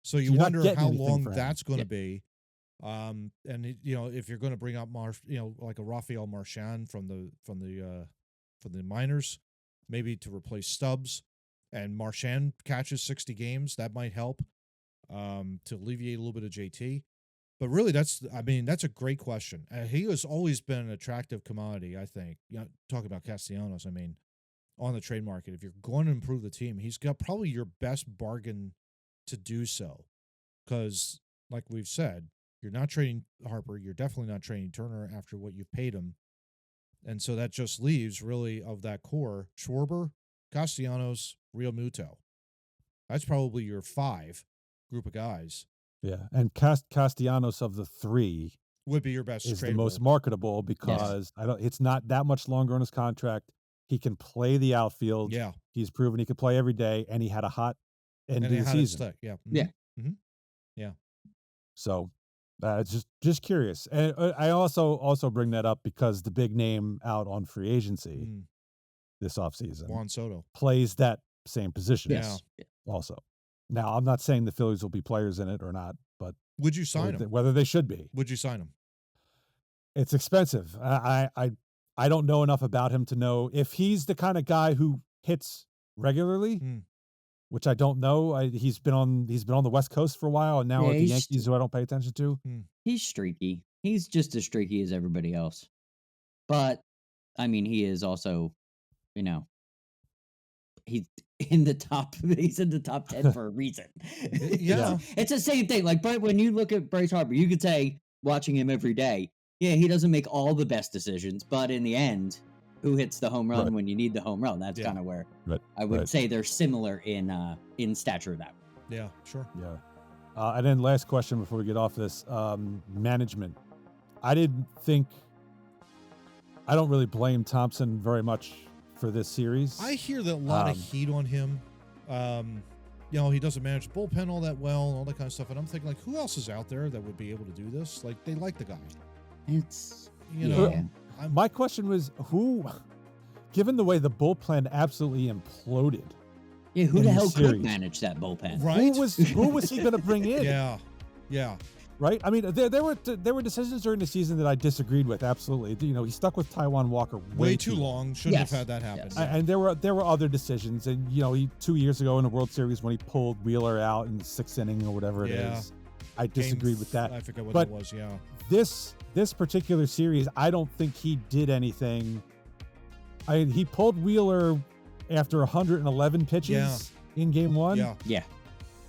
So you're you not wonder getting how anything long for him. that's going to Yeah. be. And if you're going to bring up like a Rafael Marchand from the minors, maybe to replace Stubbs, and Marchand catches 60 games, that might help to alleviate a little bit of JT. But really, that's a great question. He has always been an attractive commodity, I think. Talking about Castellanos, I mean, on the trade market, if you're going to improve the team, he's got probably your best bargain to do so. Because, like we've said, you're not trading Harper. You're definitely not trading Turner after what you've paid him. And so that just leaves, really, of that core, Schwarber, Castellanos, Real Muto. That's probably your 5 group of guys. Yeah. And Castellanos of the 3 Would be your best is the tradable. most marketable because it's not that much longer on his contract. He can play the outfield. Yeah. He's proven he can play every day, and he had a hot end And of it the had it season. stuck. Yeah. Yeah. So just curious. And I also bring that up because the big name out on free agency Mm. this offseason Juan Soto. plays that same position Yes. also. Now, I'm not saying the Phillies will be players in it or not, but Would you sign him? whether they should be. Would you sign him? It's expensive. I don't know enough about him to know if he's the kind of guy who hits regularly, Mm. which I don't know. He's been on the West Coast for a while, and now Yeah, at the he's- Yankees, who I don't pay attention to. He's streaky. He's just as streaky as everybody else. But I mean, he is also, he's in the top. He's in the top 10 for a reason. Yeah. It's the same thing. Like, but when you look at Bryce Harper, you could say watching him every day, he doesn't make all the best decisions, but in the end, who hits the home run Right. when you need the home run? That's Yeah. kind of where Right, I would right. say they're similar in stature that way. Yeah, sure. Yeah. And then last question before we get off this, management. I don't really blame Thompson very much for this series. I hear that a lot of heat on him. He doesn't manage the bullpen all that well and all that kind of stuff. And I'm thinking, like, who else is out there that would be able to do this? Like, they like the guy. It's My question was given the way the bullpen absolutely imploded. Yeah, who in the the hell series. could manage that bullpen? Right? Who was he going to bring in? Yeah. Right? I mean, there were decisions during the season that I disagreed with. Absolutely, he stuck with Taiwan Walker Way too long. Shouldn't Yes. have had that happen. Yes. And there were other decisions, and he 2 years ago in the World Series when he pulled Wheeler out in the 6th inning or whatever it Yeah. is, I disagreed with that. I forget what But it was. Yeah. This particular series, I don't think he did anything. He pulled Wheeler after 111 pitches in Game 1. Yeah. Yeah.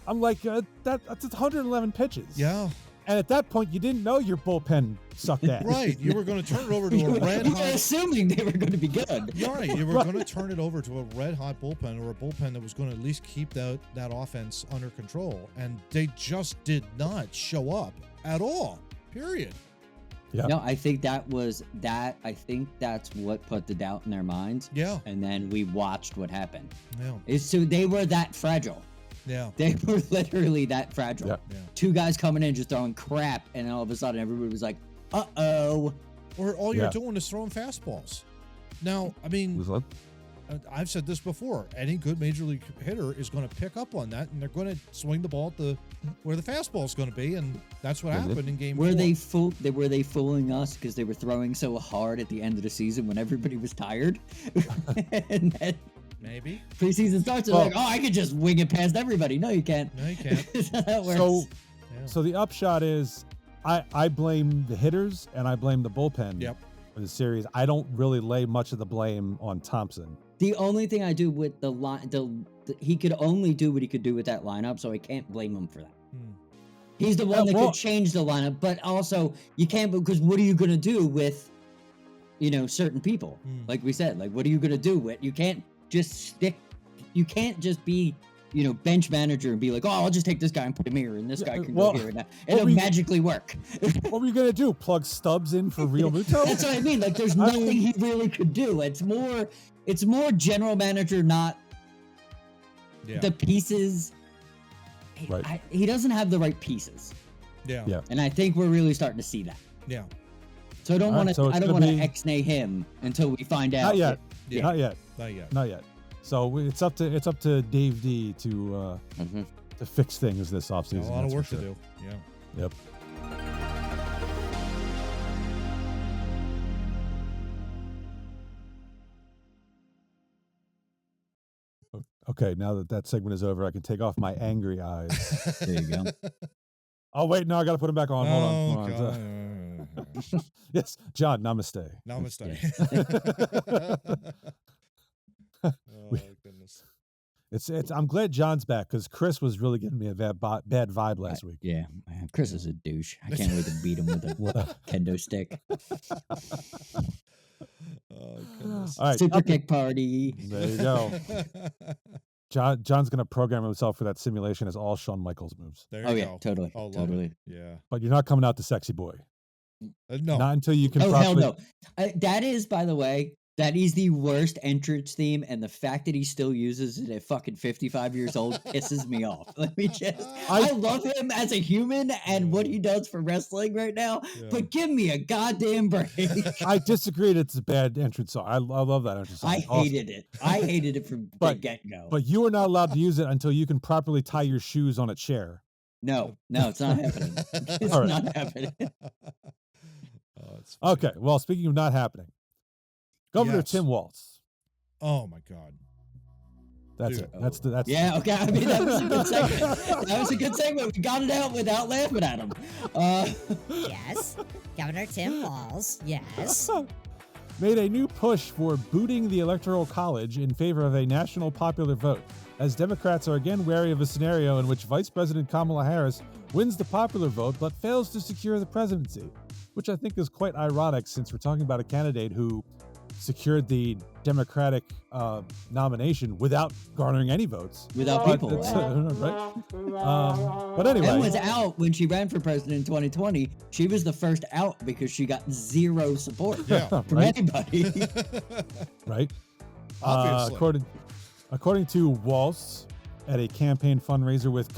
I'm like, that's 111 pitches. Yeah. And at that point, you didn't know your bullpen sucked ass. Right. You were going to turn it over to a red You were hot. assuming they were going to be good. You're right. You were going to turn it over to a red hot bullpen or a bullpen that was going to at least keep that offense under control. And they just did not show up at all. Period. Yeah. No, I think that was that. I think that's what put the doubt in their minds. Yeah. And then we watched what happened. Yeah. So they were that fragile. Yeah. They were literally that fragile. Yeah. Yeah. Two guys coming in just throwing crap, and all of a sudden everybody was like, "Uh-oh." Or all you're Yeah. doing is throwing fastballs. Now, I mean, I've said this before. Any good major league hitter is going to pick up on that, and they're going to swing the ball at where the fastball is going to be, and that's what happened in Game 4. Were they fooling us because they were throwing so hard at the end of the season when everybody was tired? And then Maybe. preseason starts, and they're like, "Oh, I could just wing it past everybody." No, you can't. No, you can't. That's not how it works. Yeah. So the upshot is, I blame the hitters and I blame the bullpen Yep. for the series. I don't really lay much of the blame on Thompson. The only thing I do with the line, he could only do what he could do with that lineup, so I can't blame him for that. He's the one that could change the lineup, but also you can't, because what are you going to do with, certain people? Like we said, like, what are you going to do with? You can't just be, bench manager and be like, "Oh, I'll just take this guy and put him here, and this guy can go here and that." It'll magically work. What were you going to do? Plug Stubbs in for Real Muto? That's what I mean. Like, there's nothing he really could do. It's more general manager, not the pieces. Right. He doesn't have the right pieces. Yeah. Yeah. And I think we're really starting to see that. Yeah. So I don't All right, want to. so it's I don't gonna want to be- ex-nay him until we find out. Not yet. Yeah. Not yet. Not yet. Not yet. So it's up to Dave D to fix things this offseason. A lot of that's work for to sure. do. Yeah. Yep. Okay, now that segment is over, I can take off my angry eyes. There you go. Oh wait, no, I got to put them back on. Hold on. God. Yes, John, namaste. Namaste. Oh, goodness. It's. I'm glad John's back because Chris was really giving me a bad vibe last week. Yeah, man, Chris is a douche. I can't wait to beat him with a kendo stick. Oh, goodness. All right, Super kick party. there you go. John's gonna program himself for that simulation as all Shawn Michaels moves. There Oh you yeah, go. totally, Oh, love totally. it. Yeah. But you're not coming out the sexy boy. No. Not until you can. Oh hell properly- no! That is, by the way, that is the worst entrance theme, and the fact that he still uses it at fucking 55 years old pisses me off. Let me just. I love him as a human and what he does for wrestling right now, but give me a goddamn break. I disagreed. It's a bad entrance song. I love that entrance song. I It's awesome. hated it. I hated it from the But- get-go. But you are not allowed to use it until you can properly tie your shoes on a chair. No, it's not happening. It's All right. not happening. Oh, it's funny. Okay. Well, speaking of not happening, Governor Yes. Tim Walz. Oh my God. That's Dude. it. That's Yeah, okay. I mean, that was a good segment. That was a good segment. We got it out without laughing at him. Yes. Governor Tim Walz. Yes. made a new push for booting the Electoral College in favor of a national popular vote, as Democrats are again wary of a scenario in which Vice President Kamala Harris wins the popular vote but fails to secure the presidency. which I think is quite ironic since we're talking about a candidate who secured the Democratic nomination without garnering any votes. Without But people. it's, Right? right? But anyway. And was out when she ran for president in 2020. She was the first out because she got zero support from right? anybody. Right? Obviously. According to Walz, at a campaign fundraiser with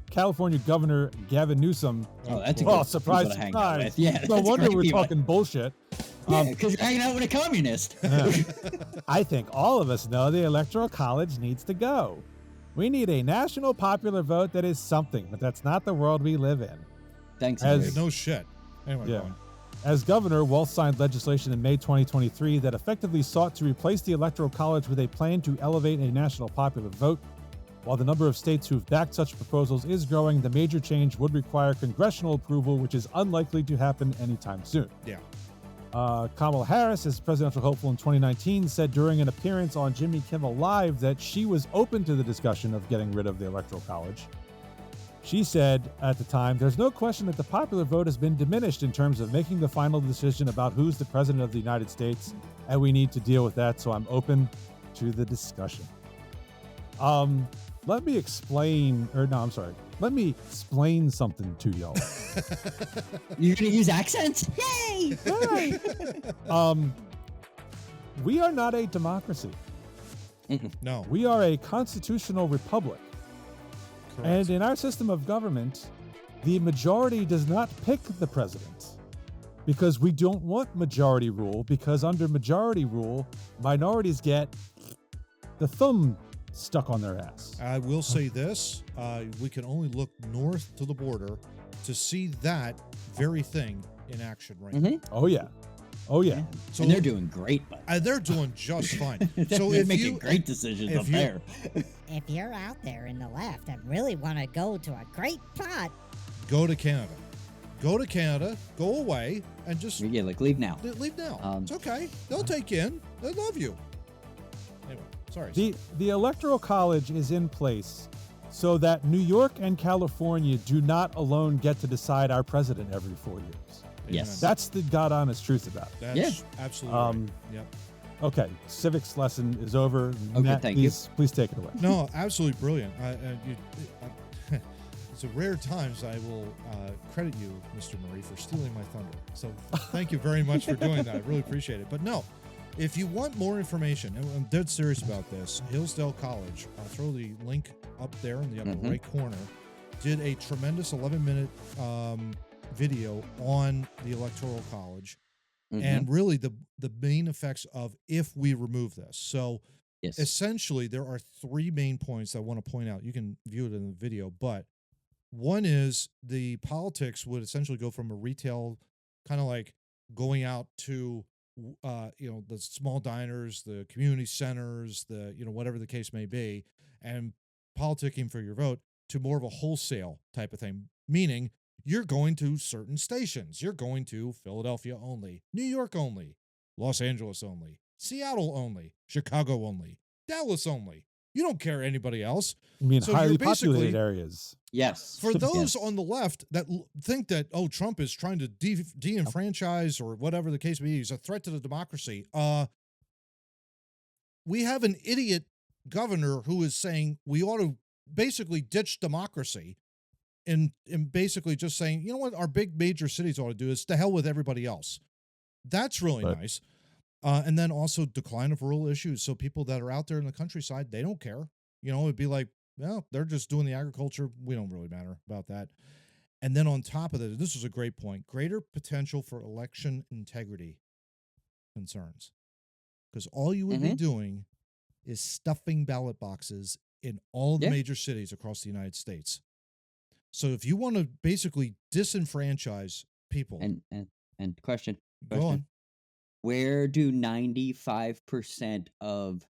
California Governor Gavin Newsom. Oh, that's a Oh, good surprise, people to hang out surprise. with. Yeah, No that's wonder great we're people. talking bullshit. Yeah, because you're hanging out with a communist. I think all of us know the Electoral College needs to go. We need a national popular vote that is something, but that's not the world we live in. Thanks, As- Henry. No shit. Anyway, Yeah. go on. As governor, Walz signed legislation in May 2023 that effectively sought to replace the Electoral College with a plan to elevate a national popular vote. While the number of states who've backed such proposals is growing, the major change would require congressional approval, which is unlikely to happen anytime soon. Yeah. Kamala Harris, as presidential hopeful in 2019, said during an appearance on Jimmy Kimmel Live that she was open to the discussion of getting rid of the Electoral College. She said at the time, "There's no question that the popular vote has been diminished in terms of making the final decision about who's the president of the United States, and we need to deal with that, so I'm open to the discussion." Let me explain something to y'all. You're going to use accents? Yay! We are not a democracy. No. We are a constitutional republic. Correct. And in our system of government, the majority does not pick the president because we don't want majority rule, because under majority rule, minorities get the thumb stuck on their ass. I will say this, we can only look north to the border to see that very thing in action right now. Oh, yeah. Oh, yeah. So And they're doing great, but they're doing just fine. So they're if making you great decisions if up you- there. If you're out there in the left and really want to go to a great pot, go to Canada, go away, and just Yeah, like leave now. leave now. Um, It's okay. They'll take you in. They love you. Anyway, sorry. The Electoral College is in place so that New York and California do not alone get to decide our president every 4 years. Yes. That's the God honest truth about it. That's absolutely right. Yep. Okay, civics lesson is over. Okay, Matt, thank you. please take it away. No, absolutely brilliant. It's a rare times I will credit you, Mr. Murray, for stealing my thunder. So thank you very much for doing that. I really appreciate it. But no, if you want more information, and I'm dead serious about this, Hillsdale College, I'll throw the link up there in the upper right corner, did a tremendous 11-minute video on the Electoral College and really the main effects of if we remove this. So Yes. essentially, there are three main points I want to point out. You can view it in the video, but one is the politics would essentially go from a retail kind of like going out to, the small diners, the community centers, whatever the case may be, and politicking for your vote to more of a wholesale type of thing, meaning you're going to certain stations. You're going to Philadelphia only, New York only, Los Angeles only, Seattle only, Chicago only, Dallas only. You don't care anybody else. You mean So highly you're basically- populated areas. Yes. For those Yes. on the left that think that, Trump is trying to de-enfranchise or whatever the case may be, he's a threat to the democracy. We have an idiot governor who is saying we ought to basically ditch democracy and basically just saying, you know what our big major cities ought to do is to hell with everybody else. That's really Right. nice. And then also decline of rural issues. So people that are out there in the countryside, they don't care. It'd be like, well, they're just doing the agriculture. We don't really matter about that. And then on top of that, this is a great point, greater potential for election integrity concerns. Because all you would be doing is stuffing ballot boxes in all the major cities across the United States. So if you want to basically disenfranchise people, And question. go on. Where do 95% of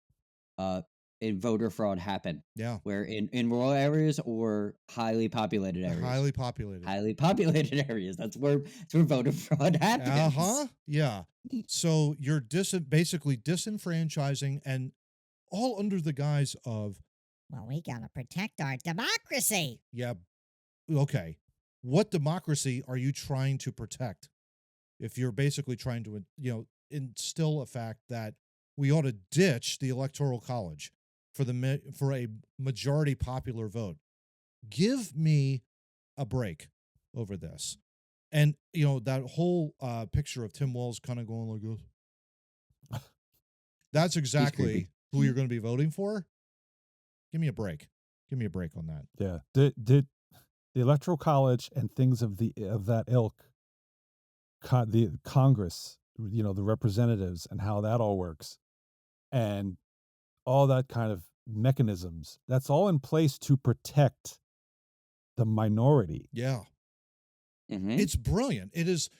in voter fraud happen? Yeah. Where in rural areas or highly populated areas? Highly populated. Highly populated areas. That's where voter fraud happens. Yeah. So you're basically disenfranchising and all under the guise of, well, we gotta protect our democracy. yeah, okay. What democracy are you trying to protect? if you're basically trying to, instill a fact that we ought to ditch the Electoral College for a majority popular vote. Give me a break over this. And, that whole picture of Tim Walz kind of going like this. That's exactly who you're going to be voting for. Give me a break. Give me a break on that. Yeah. Did the Electoral College and things of that ilk, the Congress, the representatives and how that all works, and all that kind of mechanisms, that's all in place to protect the minority. Yeah. Mm-hmm. It's brilliant. It is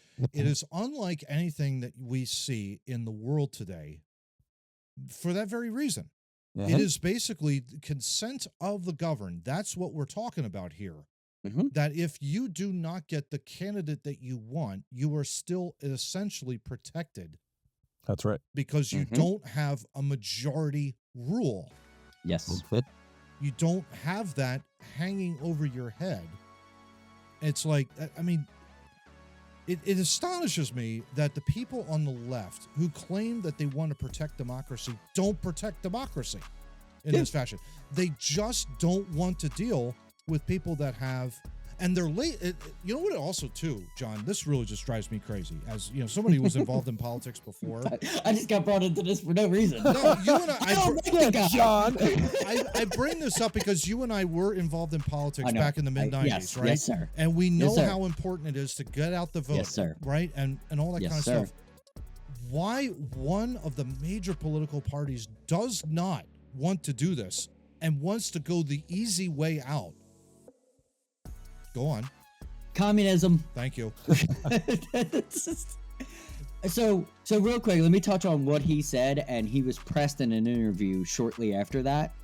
unlike anything that we see in the world today for that very reason. Mm-hmm. It is basically consent of the governed. That's what we're talking about here. Mm-hmm. That if you do not get the candidate that you want, you are still essentially protected. That's right. Because you don't have a majority rule. Yes. You don't have that hanging over your head. It's like, I mean, it astonishes me that the people on the left who claim that they want to protect democracy don't protect democracy in this fashion. They just don't want to deal with people that have, and they're late. You know what? Also, too, John, this really just drives me crazy. As somebody who was involved in politics before. I just got brought into this for no reason. No, you and John. I bring this up because you and I were involved in politics back in the mid 90s, yes, right? Yes, sir. And we know how important it is to get out the vote, yes, sir. Right? And all that kind of sir. stuff. Why one of the major political parties does not want to do this and wants to go the easy way out? Go on. Communism. Thank you. So real quick, let me touch on what he said, and he was pressed in an interview shortly after that.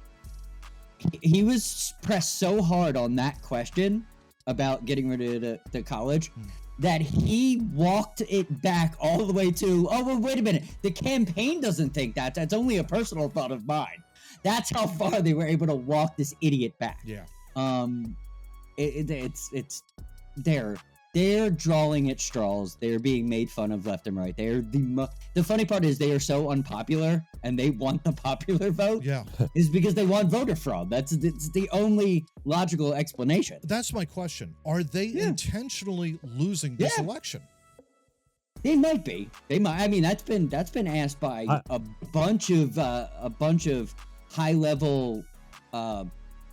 He was pressed so hard on that question about getting rid of the college that he walked it back all the way to, well, wait a minute, the campaign doesn't think that. That's only a personal thought of mine. That's how far they were able to walk this idiot back. Yeah. It's they're drawing at straws. They're being made fun of left and right. They're the funny part is they are so unpopular and they want the popular vote. Yeah, is because they want voter fraud. It's the only logical explanation. That's my question. Are they intentionally losing this election? They might be. They might. I mean, that's been asked by a bunch of high level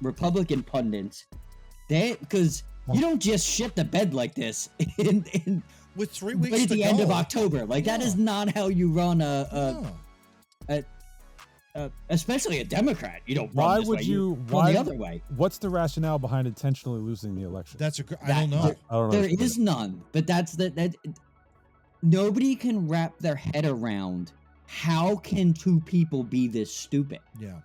Republican pundits. Because you don't just shit the bed like this with 3 weeks at the end of October. Like that is not how you run especially a Democrat. You don't. Why run this would way. you? Run the other way? What's the rationale behind intentionally losing the election? I don't know. I don't know. There is none. But that's that. Nobody can wrap their head around how can two people be this stupid. Yeah.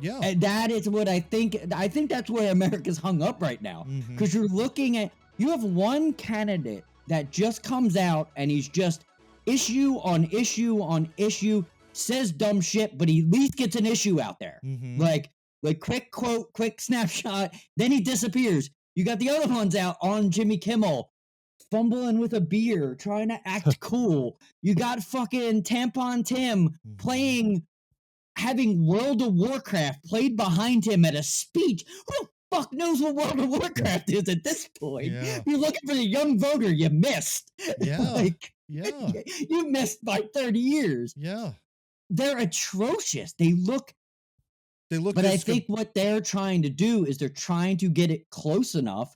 Yeah. And that is what I think. I think that's where America's hung up right now. Because you're looking at, you have one candidate that just comes out and he's just issue on issue on issue, says dumb shit, but he at least gets an issue out there. Like quick quote, quick snapshot, then he disappears. You got the other ones out on Jimmy Kimmel, fumbling with a beer, trying to act cool. You got fucking Tampon Tim having World of Warcraft played behind him at a speech. Who the fuck knows what World of Warcraft is at this point? Yeah. You're looking for the young voter. You missed. Yeah. You missed by 30 years. Yeah. They're atrocious. They look. But I think what they're trying to do is they're trying to get it close enough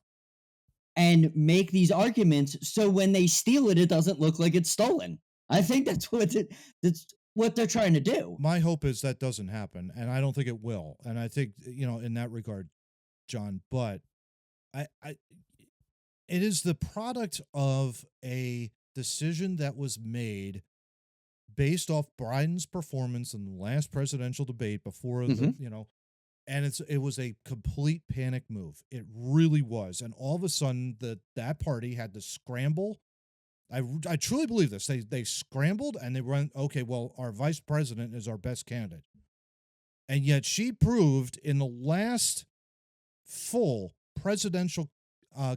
and make these arguments so when they steal it, it doesn't look like it's stolen. I think that's what they're trying to do. My hope is that doesn't happen, and I don't think it will. And I think, in that regard, John, but it is the product of a decision that was made based off Biden's performance in the last presidential debate before and it was a complete panic move. It really was. And all of a sudden that party had to scramble. I truly believe this. They scrambled and they went, okay, well, our vice president is our best candidate. And yet she proved in the last full presidential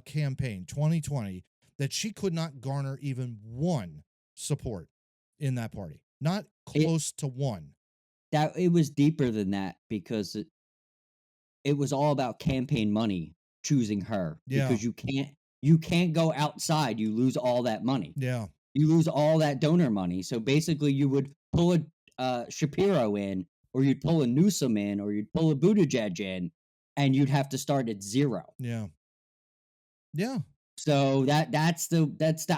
campaign, 2020, that she could not garner even one support in that party. Not close to one. That it was deeper than that because it was all about campaign money choosing her. Yeah. Because you can't go outside. You lose all that money. Yeah. You lose all that donor money. So basically, you would pull a Shapiro in, or you'd pull a Newsom in, or you'd pull a Buttigieg in, and you'd have to start at zero. Yeah. Yeah. So that's the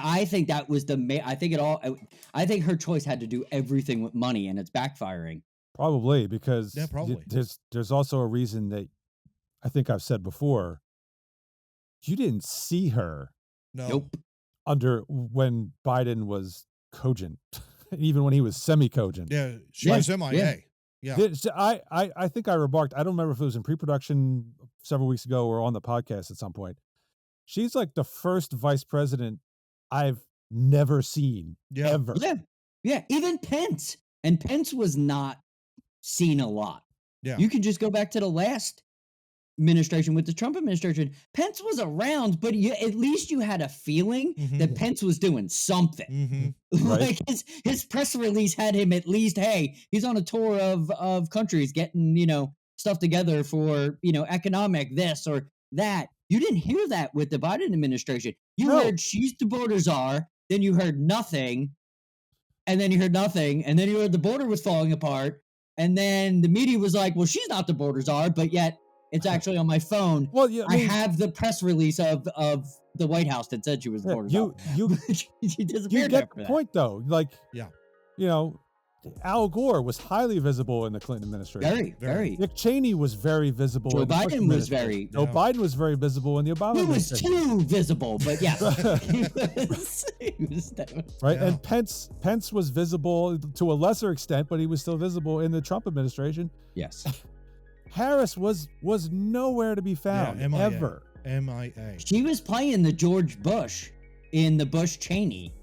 I think that was the I think her choice had to do everything with money, and it's backfiring. Probably because probably. there's also a reason that I think I've said before. You didn't see her. No. Nope. Under when Biden was cogent, even when he was semi-cogent. Yeah, she was MIA. Yeah. I think I remarked, I don't remember if it was in pre-production several weeks ago or on the podcast at some point. She's like the first vice president I've never seen ever. Yeah. Yeah. Even Pence. And Pence was not seen a lot. Yeah. You can just go back to the last administration with the Trump administration. Pence was around, but at least you had a feeling that Pence was doing something. Like his press release had him at least, hey, he's on a tour of countries getting, stuff together for, economic this or that. You didn't hear that with the Biden administration. You heard she's the border czar, then you heard nothing, and then you heard nothing, and then you heard the border was falling apart, and then the media was like, well, she's not the border czar, but yet it's actually on my phone. Well, yeah, I have the press release of the White House that said she was the border czar. She disappeared. You get the point, though. Like, yeah, Al Gore was highly visible in the Clinton administration. Very. Dick Cheney was very visible. Joe Biden was very. Joe Biden was very visible in the Obama administration. He was too visible, but yes, he was right. Yeah. And Pence was visible to a lesser extent, but he was still visible in the Trump administration. Yes. Harris was nowhere to be found ever. MIA. She was playing the George Bush in the Bush Cheney.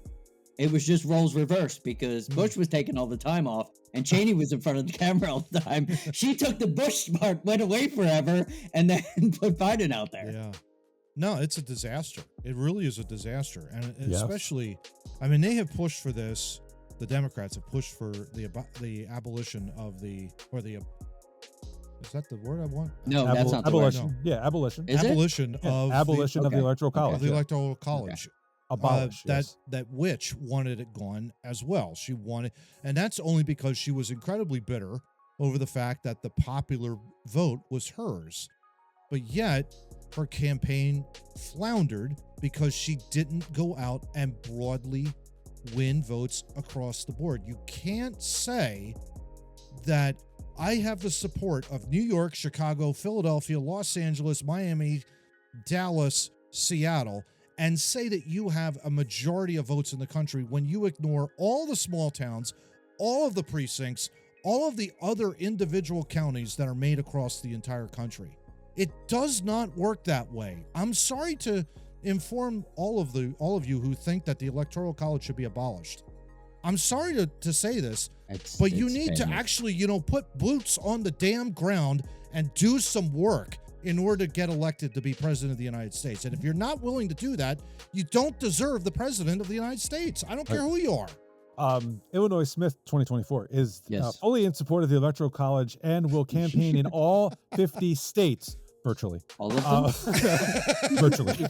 It was just roles reversed because Bush was taking all the time off and Cheney was in front of the camera all the time. She took the Bush part, went away forever, and then put Biden out there. Yeah. No, it's a disaster. It really is a disaster. And especially, I mean, they have pushed for this. The Democrats have pushed for the abolition of is that the word I want? No, that's not the abolition. word. No. Yeah, abolition. Is abolition it? of abolition of the Electoral College. Of the Electoral College. Okay. Abolish, that witch wanted it gone as well. She wanted, and that's only because she was incredibly bitter over the fact that the popular vote was hers. But yet, her campaign floundered because she didn't go out and broadly win votes across the board. You can't say that I have the support of New York, Chicago, Philadelphia, Los Angeles, Miami, Dallas, Seattle, and say that you have a majority of votes in the country when you ignore all the small towns, all of the precincts, all of the other individual counties that are made across the entire country. It does not work that way. I'm sorry to inform all of you who think that the Electoral College should be abolished. I'm sorry to say this, but you need to actually, put boots on the damn ground and do some work in order to get elected to be president of the United States. And if you're not willing to do that, you don't deserve the president of the United States. I don't care who you are. Illinois Smith 2024 is fully in support of the Electoral College and will campaign in all 50 states virtually. All of them? Virtually.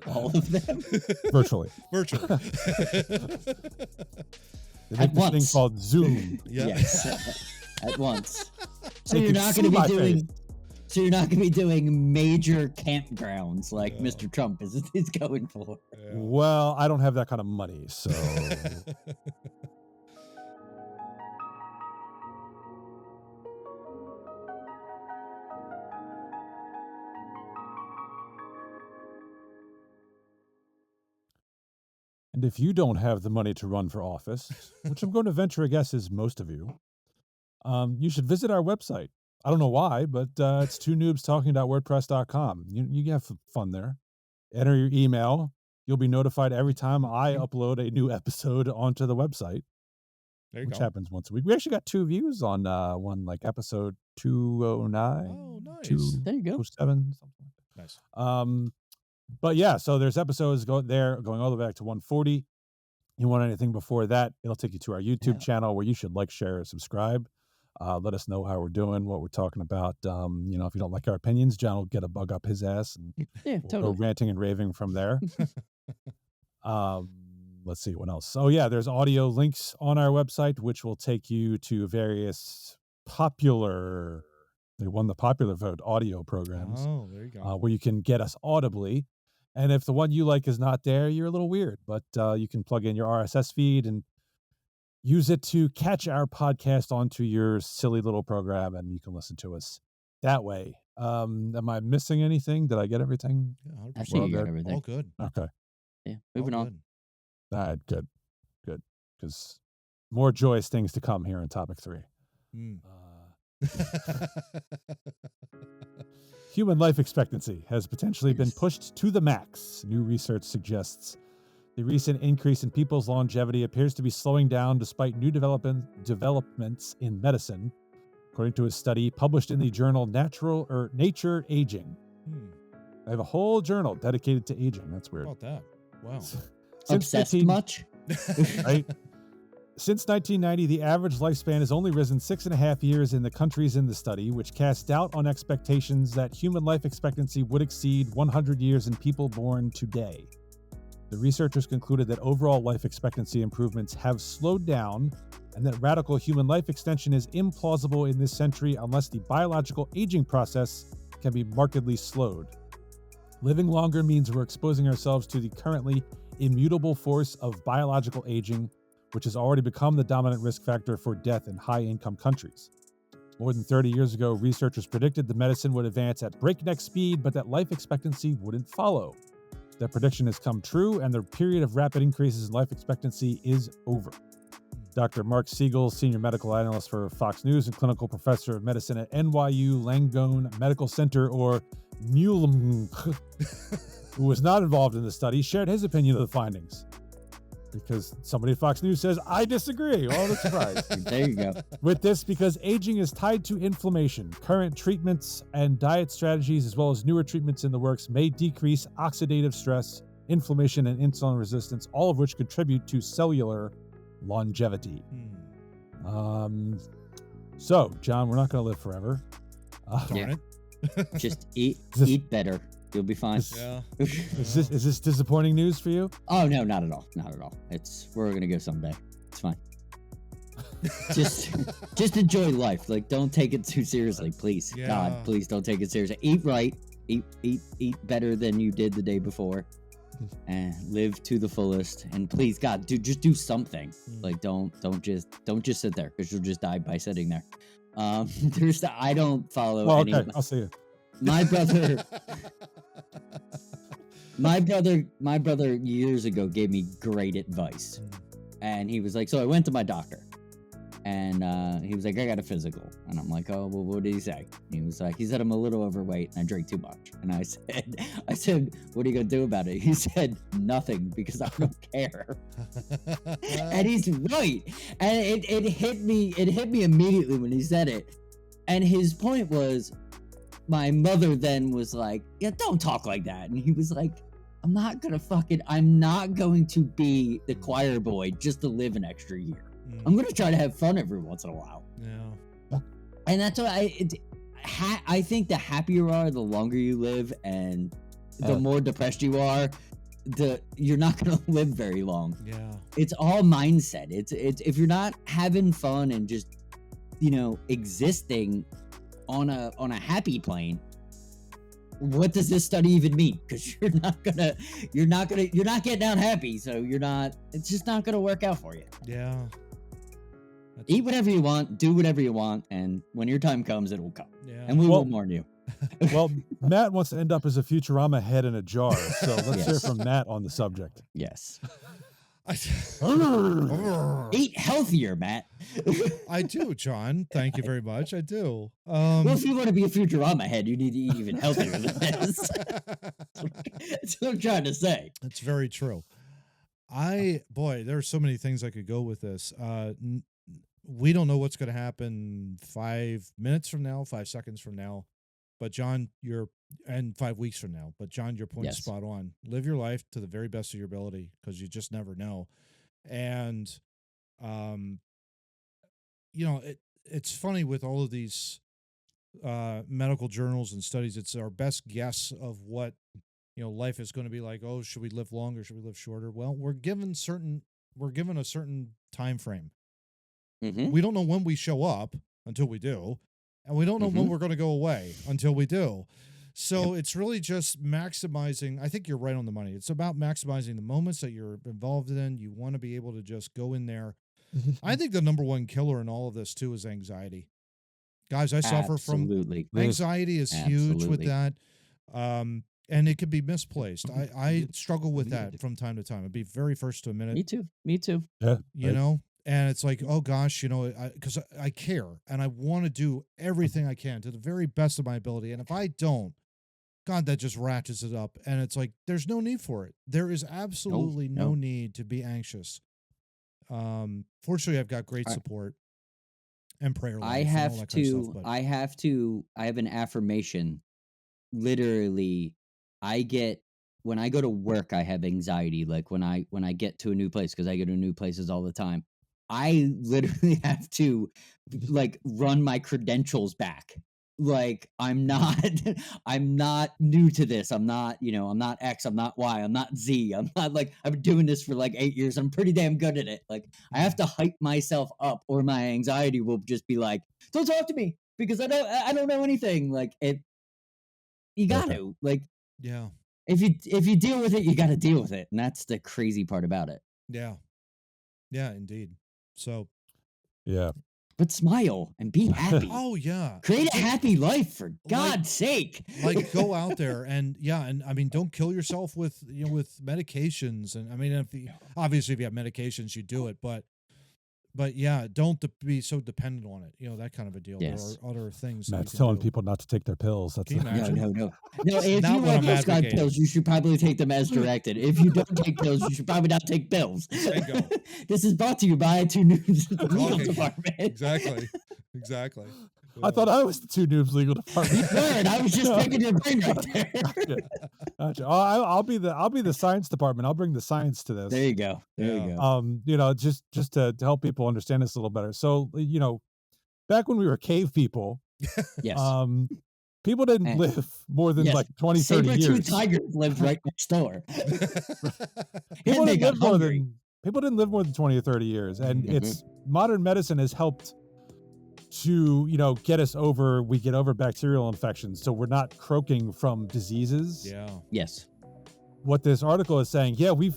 All of them? Virtually. At once. Thing called Zoom. Yes. At once. So you're not going to be doing... So you're not going to be doing major campgrounds like Mr. Trump is going for. Yeah. Well, I don't have that kind of money, so. And if you don't have the money to run for office, which I'm going to venture a guess is most of you, you should visit our website. I don't know why, but it's twonoobstalking.wordpress.com. You have fun there. Enter your email. You'll be notified every time I upload a new episode onto the website, which happens once a week. We actually got 2 views on one, like episode 209. Oh, nice. 207, Nice. But yeah, so there's episodes going all the way back to 140. You want anything before that, it'll take you to our YouTube channel where you should like, share, and subscribe. Let us know how we're doing, what we're talking about. If you don't like our opinions, John will get a bug up his ass and we'll go ranting and raving from there. Let's see what else. Oh yeah, there's audio links on our website, which will take you to various popular, they won the popular vote audio programs. Oh, there you go. Where you can get us audibly. And if the one you like is not there, you're a little weird, but you can plug in your RSS feed and use it to catch our podcast onto your silly little program, and you can listen to us that way. Am I missing anything? Did I get everything? Yeah, I think you got everything. all good. Okay. Yeah, moving All on. good. All right, good. Because more joyous things to come here in topic 3. Human life expectancy has potentially been pushed to the max. New research suggests the recent increase in people's longevity appears to be slowing down despite new developments in medicine, according to a study published in the journal Nature Aging. I have a whole journal dedicated to aging. That's weird. How about that? Wow. Obsessed much? Right? Since 1990, the average lifespan has only risen 6.5 years in the countries in the study, which cast doubt on expectations that human life expectancy would exceed 100 years in people born today. The researchers concluded that overall life expectancy improvements have slowed down and that radical human life extension is implausible in this century unless the biological aging process can be markedly slowed. Living longer means we're exposing ourselves to the currently immutable force of biological aging, which has already become the dominant risk factor for death in high-income countries. More than 30 years ago, researchers predicted the medicine would advance at breakneck speed, but that life expectancy wouldn't follow. That prediction has come true, and the period of rapid increases in life expectancy is over. Dr. Mark Siegel, senior medical analyst for Fox News and clinical professor of medicine at NYU Langone Medical Center, or MULM, who was not involved in the study, shared his opinion of the findings. Because somebody at Fox News says, I disagree. Oh, that's surprise. There you go. With this, because aging is tied to inflammation, current treatments and diet strategies, as well as newer treatments in the works, may decrease oxidative stress, inflammation, and insulin resistance, all of which contribute to cellular longevity. So, John, we're not going to live forever. Yeah. Just eat better. You'll be fine. Is this disappointing news for you? Oh no, not at all. Not at all. We're gonna go someday. It's fine. just enjoy life. Like, don't take it too seriously, please. Yeah. God, please don't take it seriously. Eat right. Eat better than you did the day before, and live to the fullest. And please, God, just do something. Like, don't just sit there, because you'll just die by sitting there. I don't follow. Well, okay, I'll see you. My brother years ago gave me great advice, and he was like, so I went to my doctor, and he was like, I got a physical, and I'm like, oh, well, what did he say? And he was like, he said I'm a little overweight and I drink too much, and I said, what are you gonna do about it? He said, nothing, because I don't care. And he's right, and it hit me immediately when he said it, and his point was, my mother then was like, yeah, don't talk like that. And he was like, I'm not going to be the choir boy just to live an extra year. I'm going to try to have fun every once in a while. Yeah. And that's why I think the happier you are, the longer you live, and the more depressed you are, you're not going to live very long. Yeah. It's all mindset. It's if you're not having fun and just, existing on a happy plane, what does this study even mean? Because you're not getting out happy, so it's just not gonna work out for you. Yeah. Eat whatever you want, do whatever you want, and when your time comes, it will come. Yeah. And we will warn you. Well, Matt wants to end up as a Futurama head in a jar, so let's hear from Matt on the subject. Yes. Eat healthier, Matt. I do, John. Thank you very much. I do. Well, if you want to be a Futurama head, you need to eat even healthier than this. That's what I'm trying to say. That's very true. There are so many things I could go with this. We don't know what's going to happen 5 minutes from now, 5 seconds from now. But John, and 5 weeks from now. But John, your point's Yes. spot on. Live your life to the very best of your ability, because you just never know. And, it's funny with all of these medical journals and studies. It's our best guess of what life is going to be like. Oh, should we live longer? Should we live shorter? Well, we're given a certain time frame. Mm-hmm. We don't know when we show up until we do, and we don't know when we're going to go away until we do. So it's really just maximizing. I think you're right on the money. It's about maximizing the moments that you're involved in. You want to be able to just go in there. I think the number one killer in all of this too is anxiety. Guys, I suffer from anxiety. Is huge with that. And it could be misplaced. I struggle with that from time to time. I'd be very first to admit it. Me too. Yeah. You know, and it's like, oh gosh, because I care and I want to do everything I can to the very best of my ability. And if I don't, God, that just ratchets it up. And it's like, there's no need for it. There is absolutely no need to be anxious. Fortunately, I've got great support and prayer life. I have an affirmation. Literally, when I go to work, I have anxiety. Like when I get to a new place, because I go to new places all the time, I literally have to like run my credentials back. Like I'm not new to this. I'm not X, I'm not Y, I'm not Z. I'm not like, I've been doing this for like 8 years. I'm pretty damn good at it. Like I have to hype myself up or my anxiety will just be like, don't talk to me because I don't know anything. Like you got to, like, yeah. If you deal with it, you got to deal with it. And that's the crazy part about it. Yeah. Yeah, indeed. So, yeah. But smile and be happy. Oh yeah. Create a happy life for God's sake. Like go out there and I mean, don't kill yourself with medications. And I mean, obviously if you have medications, you do it, but yeah, don't be so dependent on it. That kind of a deal. Yes. There are other things. Matt's telling people not to take their pills. That's No. If you Not what are I'm prescribed advocating. pills, you should probably take them as directed. If you don't take pills, you should probably not take pills. Bingo. This is brought to you by Too Noobs Legal Okay. Department. Exactly. I thought I was the Two Noobs legal department. Third, I was just picking your brain right there. Gotcha. I'll be the science department. I'll bring the science to this. There you go. Just to help people understand this a little better. So, back when we were cave people, Yes. people didn't live more than like 20, 30 years. Saber-tooth tigers lived right next door. People And they didn't got live more hungry. than people didn't live more than 20 or 30 years. And it's modern medicine has helped to, get us over bacterial infections. So we're not croaking from diseases. Yeah. Yes. What this article is saying, yeah, we've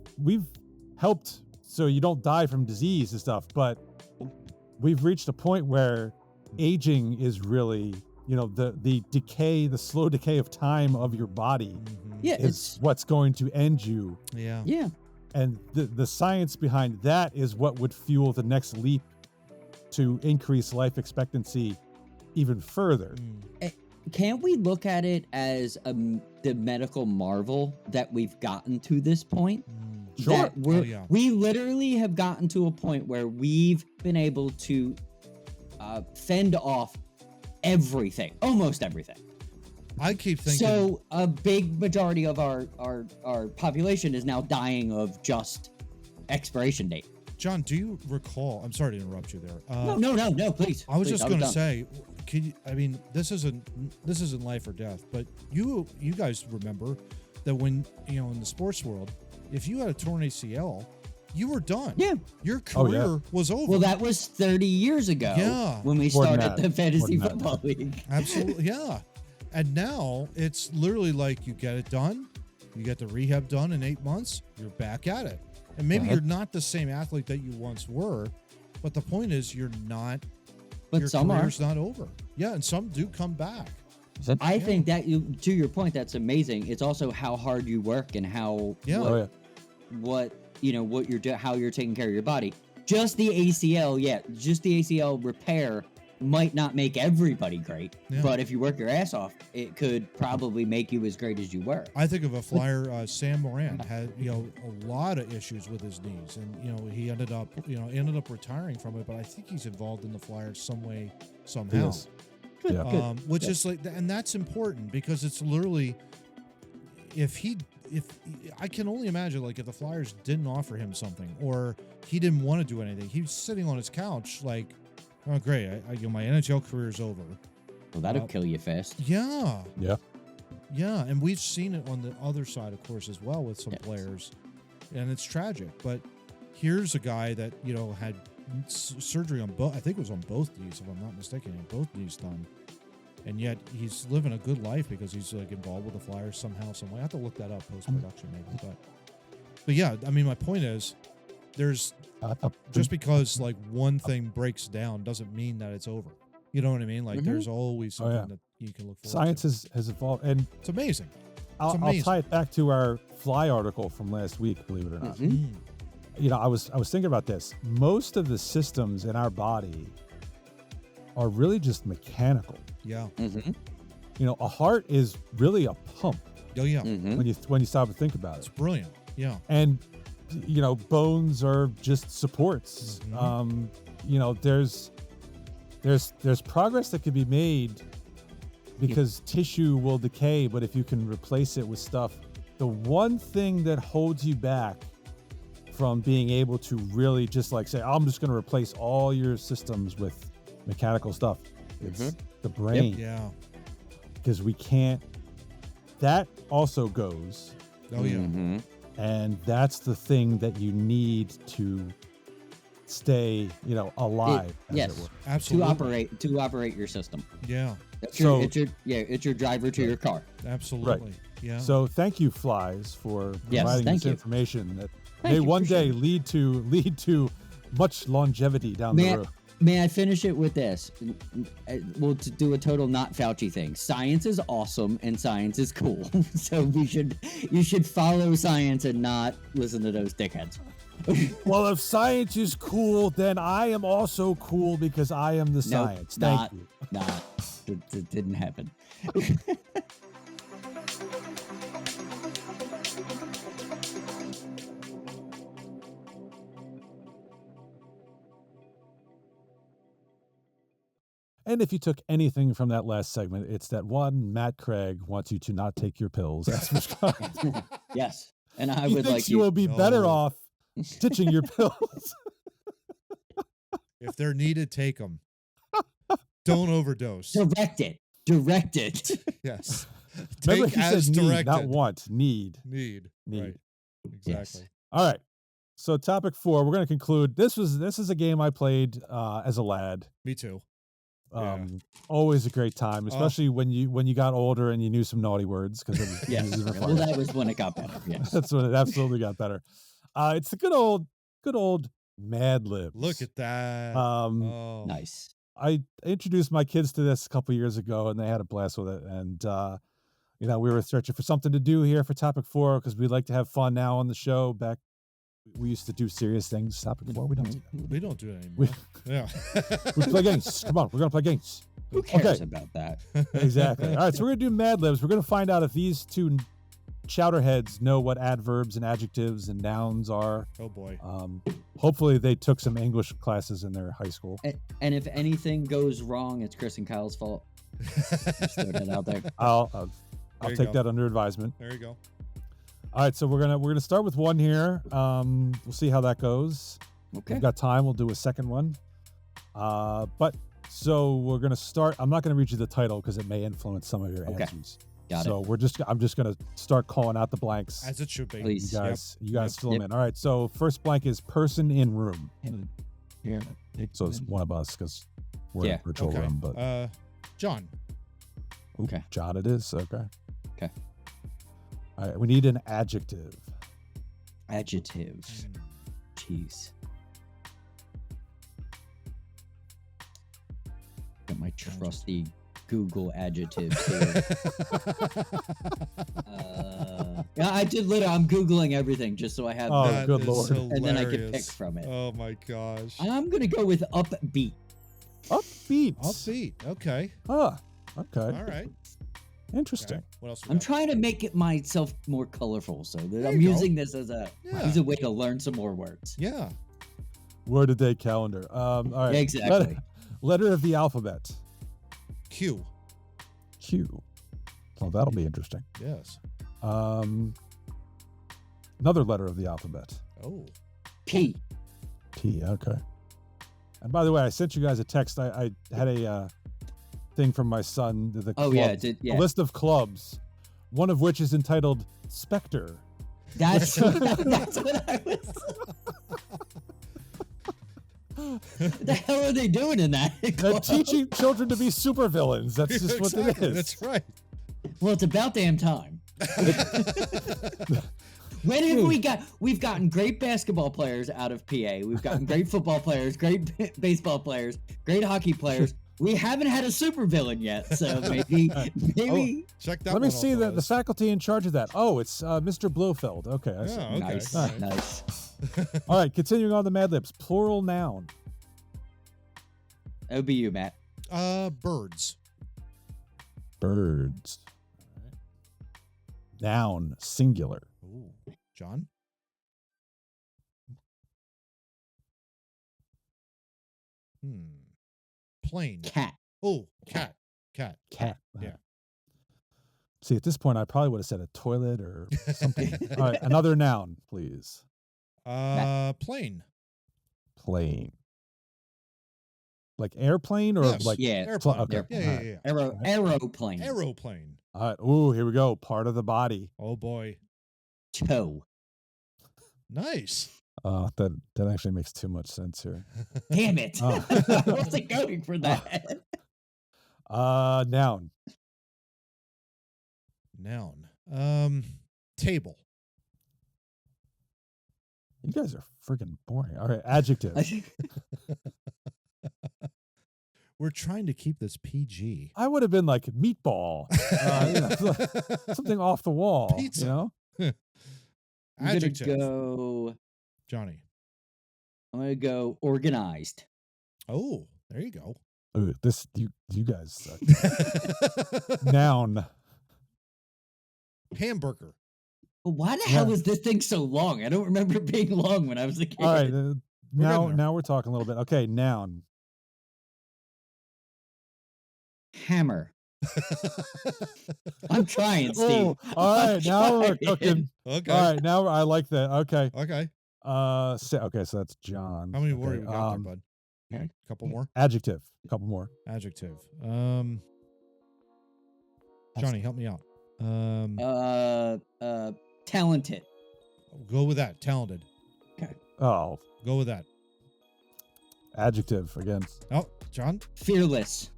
helped so you don't die from disease and stuff, but we've reached a point where aging is really, the slow decay of time of your body Yeah, is what's going to end you. Yeah. Yeah. And the science behind that is what would fuel the next leap to increase life expectancy even further. Can't we look at it as the medical marvel that we've gotten to this point? Sure. That we literally have gotten to a point where we've been able to fend off everything, almost everything. I keep thinking. So a big majority of our population is now dying of just expiration date. John, do you recall? I'm sorry to interrupt you there. No, please. I was Please, just going to done. say, this isn't life or death, but you guys remember that when in the sports world, if you had a torn ACL, you were done. Yeah. Your career was over. Well, that was 30 years ago. Yeah. When we More than started that. the fantasy More than football league. Absolutely, yeah. And now it's literally like you get it done, you get the rehab done in 8 months, you're back at it. And maybe you're not the same athlete that you once were, but the point is you're not. But your some career's not over. Yeah, and some do come back. I think that to your point, that's amazing. It's also how hard you work and how what how you're taking care of your body. Just the ACL repair might not make everybody great, but if you work your ass off, it could probably make you as great as you were. I think of a flyer, Sam Moran had a lot of issues with his knees, and he ended up retiring from it. But I think he's involved in the Flyers some way, somehow. Yes. Yeah. Which is like, and that's important because it's literally, if I can only imagine, like, if the Flyers didn't offer him something or he didn't want to do anything, he was sitting on his couch like, oh great, my NHL career is over. Well, that'll kill you fast. Yeah. Yeah. Yeah, and we've seen it on the other side, of course, as well with some players, and it's tragic. But here's a guy that had surgery on both. I think it was on both knees, if I'm not mistaken, and both knees done, and yet he's living a good life because he's like involved with the Flyers somehow, some way. I have to look that up post production maybe, but yeah, I mean, my point is, there's just because like one thing breaks down doesn't mean that it's over. You know what I mean? Like there's always something that you can look forward Science to. has evolved, and It's amazing. I'll tie it back to our Fly article from last week, believe it or not. I was thinking about this. Most of the systems in our body are really just mechanical. Yeah. A heart is really a pump. Oh yeah. When you stop and think about It's it. brilliant. Yeah. And bones are just supports. There's progress that could be made because tissue will decay, but if you can replace it with stuff, the one thing that holds you back from being able to really just like say, I'm just going to replace all your systems with mechanical stuff, it's the brain. Yeah. Because we can't. That also goes. Oh yeah. And that's the thing that you need to stay, alive. As it were. Absolutely. To operate your system. Yeah. It's your driver to your car. Absolutely. Right. Yeah. So thank you, Flies, for providing this information that may one day lead to much longevity down the road. May I finish it with this? We'll do a total not Fauci thing. Science is awesome and science is cool. So you should follow science and not listen to those dickheads. Well, if science is cool, then I am also cool because I am the science. Thank you. It didn't happen. And if you took anything from that last segment, it's that Matt Craig wants you to not take your pills as prescribed. Yes. And I He would thinks like you will be better off ditching your pills. If they're needed, take them. Don't overdose. Direct it. Yes. Remember, Take he as said need, directed. not want. Need. Right. Exactly. Yes. All right. So topic 4, we're going to conclude. This is a game I played as a lad. Me too. Always a great time, especially when you got older and you knew some naughty words because it was even Well, funny. that was when it got better. Yes. That's when it absolutely got better. It's the good old Mad Libs. Look at that. Nice. I introduced my kids to this a couple years ago, and they had a blast with it. And we were searching for something to do here for topic 4 because we like to have fun now on the show. Back we used to do serious things. Topic 4, we don't do that. We don't do it anymore. Yeah. We play games. Come on, we're gonna play games. Who cares about that? Exactly. All right, so we're gonna do Mad Libs. We're gonna find out if these two chowderheads know what adverbs and adjectives and nouns are. Oh boy. Hopefully they took some English classes in their high school. And if anything goes wrong, it's Chris and Kyle's fault. Just throw that out there. I'll take that under advisement. There you go. All right, so we're gonna start with one here. We'll see how that goes. Okay. If we've got time, we'll do a second one. So we're gonna start. I'm not gonna read you the title because it may influence some of your answers. Got so it. I'm just gonna start calling out the blanks. As it should be. Please. You guys fill them in. All right. So first blank is person in room. Yeah. So it's one of us because we're in a virtual Okay. room. But John. Okay. John, it is okay. Okay. All right. We need an adjective. Adjective. Jeez. Got my trusty Google adjectives here. I did I'm Googling everything just so I have Oh, good is Lord. and then I can pick hilarious. from it. Oh my gosh. I'm going to go with upbeat. Upbeat. Upbeat. Okay. Ah. Okay. All right. Interesting. Okay. What else? I'm trying to make it myself more colorful so that There I'm you go. using this as a way to learn some more words. Yeah. Word of day calendar. All right. Exactly. Letter of the alphabet. Q. Q. Well, that'll be interesting. Yes. Another letter of the alphabet. Oh. P. P. Okay. And by the way, I sent you guys a text. I had a thing from my son. The Oh, clubs, yeah, it did, yeah. A list of clubs, one of which is entitled Spectre. That's that's what I was. What the hell are they doing in that? They're club? teaching children to be supervillains. That's just what it Exactly, is. That's right. Well, it's about damn time. When have we got? We've gotten great basketball players out of PA. We've gotten great football players, great baseball players, great hockey players. We haven't had a supervillain yet, so maybe. Check that. Let me one see off the list. faculty in charge of that. Oh, it's Mr. Blofeld. Okay, I see. Oh, okay. Nice, All right. nice. All right, continuing on the Mad Libs. Plural noun. That would be you, Matt. Birds. Birds. All right. Noun. Singular. Ooh. John. Plane. Cat. Oh, cat. Cat. Yeah. See, at this point, I probably would have said a toilet or something. All right, another noun, please. Plane. Plane. Like airplane or Yes. like Yeah. Airplane. okay. Yeah, All yeah, right. yeah. Aeroplane. Aeroplane. All right. Ooh, here we go. Part of the body. Oh boy. Toe. Nice. That actually makes too much sense here. Damn it! Oh. I wasn't going for that. Noun. Noun. Table. You guys are freaking boring. All right. Adjective. We're trying to keep this PG. I would have been like meatball. Something off the wall. Pizza. You know? I'm gonna Adjective. go. Johnny. I'm gonna go organized. Oh, there you go. Ooh, you guys suck. Noun. Hamburger. Well, why the hell is this thing so long? I don't remember it being long when I was a kid. All right. getting there. Now we're talking a little bit. Okay. Noun. Hammer. I'm trying, Steve. Oh, all right. Now we're trying. cooking. Okay. All right. Now I like that. Okay. Okay. So that's John. How many more Okay, you got there, bud? okay. Couple more. Adjective. A couple more. Adjective. Johnny, help me out. Talented. Go with that. Talented. Oh, Go with that. adjective again. Oh, John. Fearless.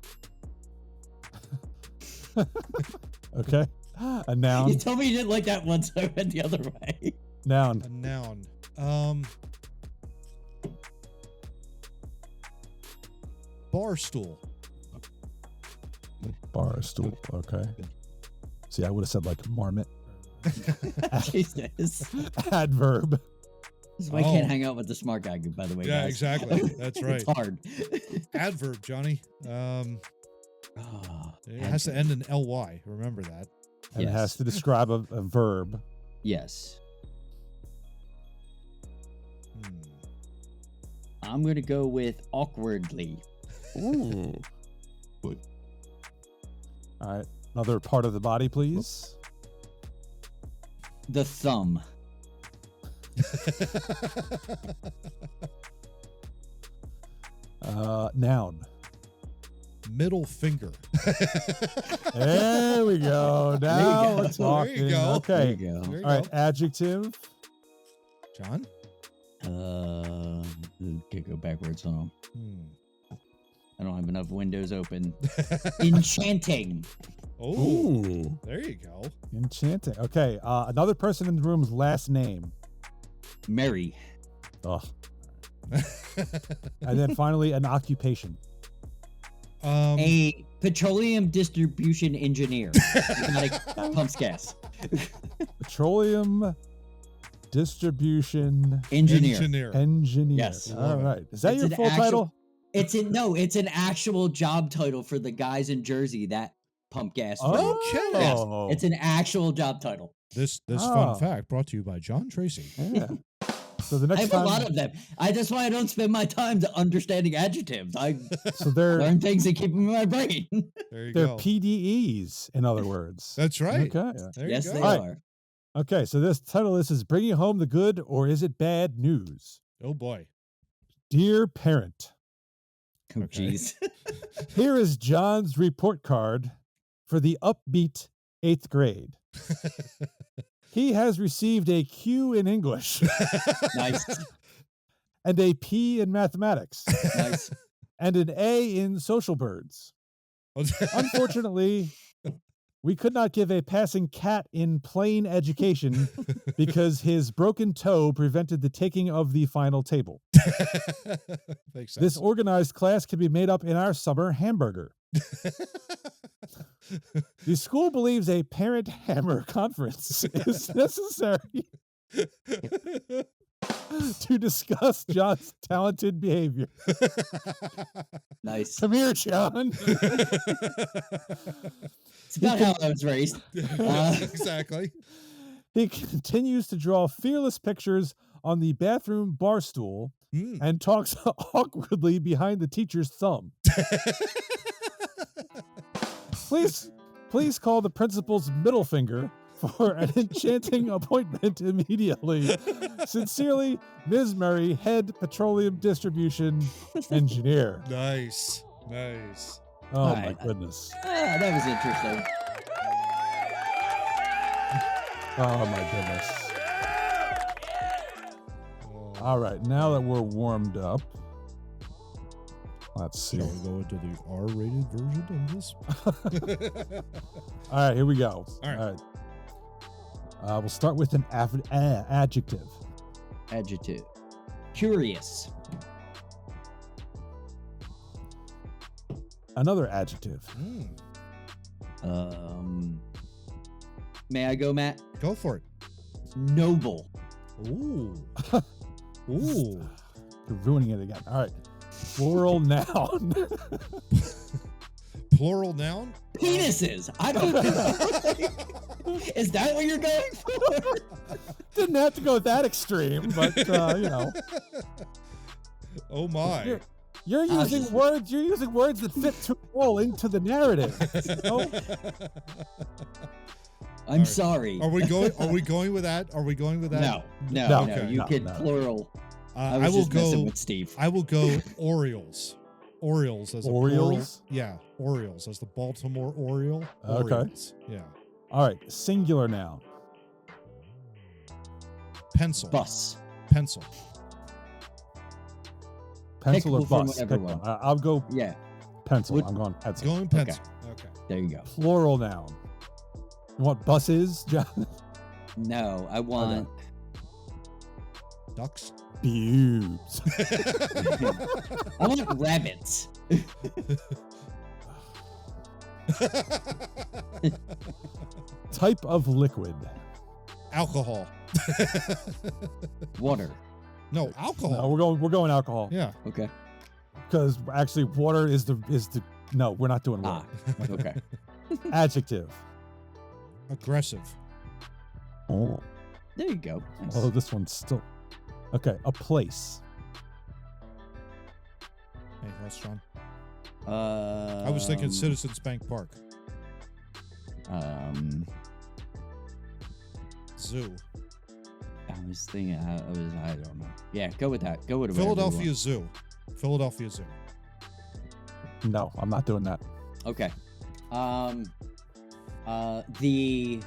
Okay. A You noun. told me you didn't like that one, so I went the other way. Noun. A noun. Bar stool. Bar stool. Okay. See, I would have said like marmot. Jesus. Adverb. This is why I Oh. can't hang out with the smart guy, by the way. Yeah, guys. exactly. That's right. It's hard. Adverb, Johnny. It has to end in ly. Remember that. And it has to describe a verb. Yes. Hmm. I'm going to go with awkwardly. Ooh. All right. Another part of the body, please. The thumb. Noun. Middle finger. There we go. Now we're talking. There you go. Okay. There you go. There you All right. go. Adjective. John. Can't go backwards. Hold on. Hmm. I don't have enough windows open. Enchanting. Oh, Ooh. there you go. Enchanting. Okay. Another person in the room's last name. Mary. Oh. And then finally, an occupation. A petroleum distribution engineer. Like pumps gas. Petroleum distribution Engineer. engineer. Yes. All right. Is that It's your an full actual- title? It's an actual job title for the guys in Jersey that pump gas. for you. Okay. Yes, Oh. it's an actual job title. This Ah. fun fact brought to you by John Tracy. Yeah. So the I next have time, a lot of them. That's why I don't spend my time to understanding adjectives. I so they're learn things that keep them in my brain. There you they're go. PDEs, in other words. That's right. Okay. There Yes, you they go. All are. Okay. So this title list is "Bringing Home the Good or Is It Bad News?" Oh boy. Dear parent, Oh, Okay. jeez. here is John's report card for the upbeat 8th grade. He has received a Q in English Nice. and a P in mathematics Nice. and an A in social birds. Unfortunately, we could not give a passing cat in plain education because his broken toe prevented the taking of the final table. Makes sense. This organized class can be made up in our summer hamburger. The school believes a parent hammer conference is necessary to discuss John's talented behavior. Nice. Come here, John. It's about how I was raised. Exactly. He continues to draw fearless pictures on the bathroom bar stool Mm. and talks awkwardly behind the teacher's thumb. Please call the principal's middle finger for an enchanting appointment immediately. Sincerely, Ms. Murray, Head Petroleum Distribution Engineer. Nice. Nice. Oh All my right. goodness. That was interesting. Oh my goodness. Oh. All right, now that we're warmed up, let's see. Shall we go into the R-rated version of this? All right, here we go. All right. We'll start with an adjective. Adjective. Curious. Another adjective. Mm. May I go, Matt? Go for it. Noble. Ooh. Ooh. You're ruining it again. All right. Plural noun. Plural noun? Penises. I don't know. Is that what you're going for? Didn't have to go that extreme, but you know. Oh my. You're using words. You're using words that fit too well into the narrative. You know? I'm sorry. Are we going with that? Are we going with that? No. No. Okay. You No, could no. plural. I I was will just messing go. with Steve. I will go Orioles. Orioles as a Orioles? plural. Yeah, Orioles as the Baltimore Oriole. Okay. Orioles. Yeah. All right. Singular noun. Pencil. Bus. Pencil. Pencil or Pick from bus. whatever Pick one. one. I'll go Yeah. pencil. Would- I'm going pencil. Going pencil. Okay. There you go. Plural noun. You want buses, John? No, I want. Ducks. Bubes. I want rabbits. Type of liquid. Alcohol. Water. No, alcohol. No, we're going alcohol. Yeah. Okay. Because actually water is the no, we're not doing water. Okay. Adjective. Aggressive. Oh. There you go. Nice. Although this one's still okay. A place. Anything else, John? I I was thinking Citizens Bank Park. Zoo. I was thinking. I don't know. Yeah, go with that. Go with whatever you Philadelphia want. Zoo. Philadelphia Zoo. No, I'm not doing that. Okay. The.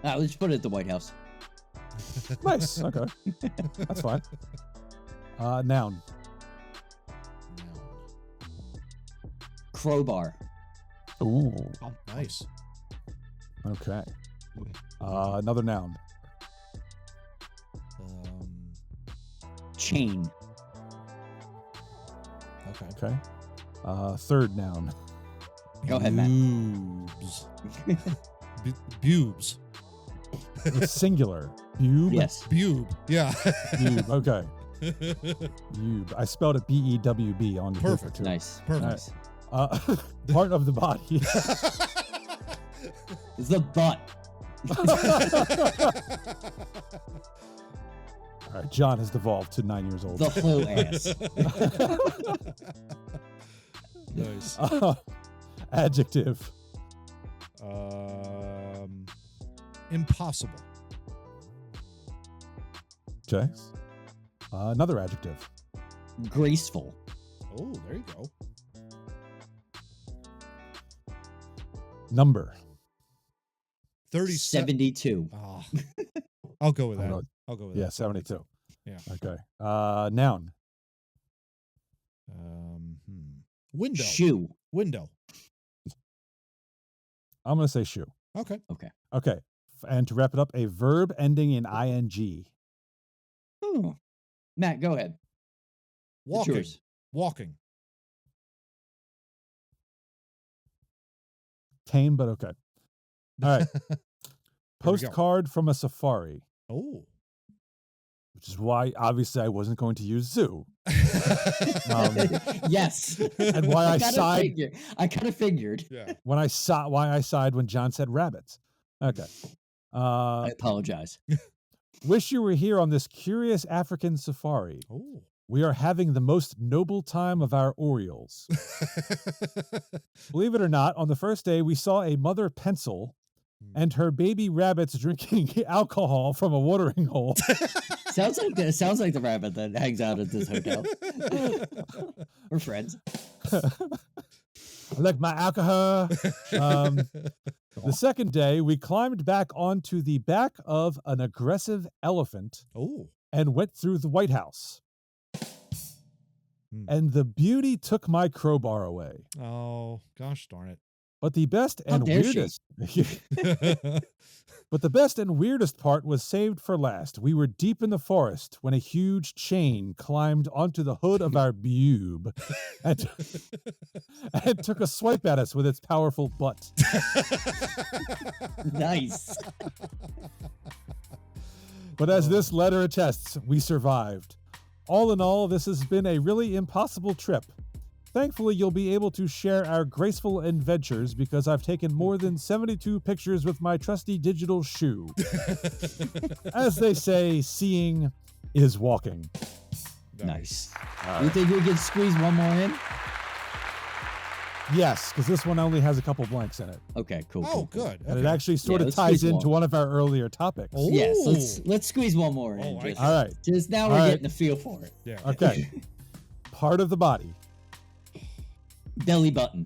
Let's put it at the White House. Nice. Okay. That's fine. Noun. Noun. Crowbar. Ooh. Oh, nice. Okay. Another noun. Chain. Okay. Okay. Third noun. Go ahead, Matt. Bubes. Bubes. It's singular. Bube. Yes. Bube. Yeah. Bube. Okay. Bube. I spelled it B-E-W-B on the paper, Perfect. too. Nice. Perfect. Nice. Part of the body. It's the butt. All right, John has devolved to 9 years old. The whole ass. Nice. Adjective. Impossible. Okay. Another adjective. Graceful. Oh, there you go. Number. 37. 72. Oh, I'll go with I that. don't know. I'll go with Yeah, that. 72. Yeah. Okay. Noun. Window. Shoe. Window. I'm going to say shoe. Okay. Okay. And to wrap it up, a verb ending in ing. Oh. Matt, go ahead. It's Walking. yours. Walking. Tame, but okay. All right. we go. Postcard from a safari, Oh. which is why obviously I wasn't going to use zoo. Yes. And why I kind of figured. Yeah. Why I sighed when John said rabbits. Okay. I apologize. Wish you were here on this curious African safari. Oh. We are having the most noble time of our Orioles. Believe it or not, on the first day, we saw a mother pencil and her baby rabbits drinking alcohol from a watering hole. Sounds like the rabbit that hangs out at this hotel. We're friends. I like my alcohol. The second day, we climbed back onto the back of an aggressive elephant Oh. and went through the White House. Hmm. And the beauty took my crowbar away. Oh, gosh darn it. But the best How and dare she. weirdest But the best and weirdest part was saved for last. We were deep in the forest when a huge chain climbed onto the hood of our bube and took a swipe at us with its powerful butt. Nice. But as this letter attests, we survived. All in all, this has been a really impossible trip. Thankfully, you'll be able to share our graceful adventures because I've taken more than 72 pictures with my trusty digital shoe. As they say, seeing is walking. Nice. You think we can squeeze one more in? Yes, because this one only has a couple blanks in it. Okay, cool. Oh, cool, cool. good. And it Okay. actually sort Yeah, of let's ties squeeze into one. one of our earlier topics. Oh. Yes, let's squeeze one more in. Oh, I just, All right. just now All we're right. getting the feel for it. Yeah. Okay. Part of the body. Belly button.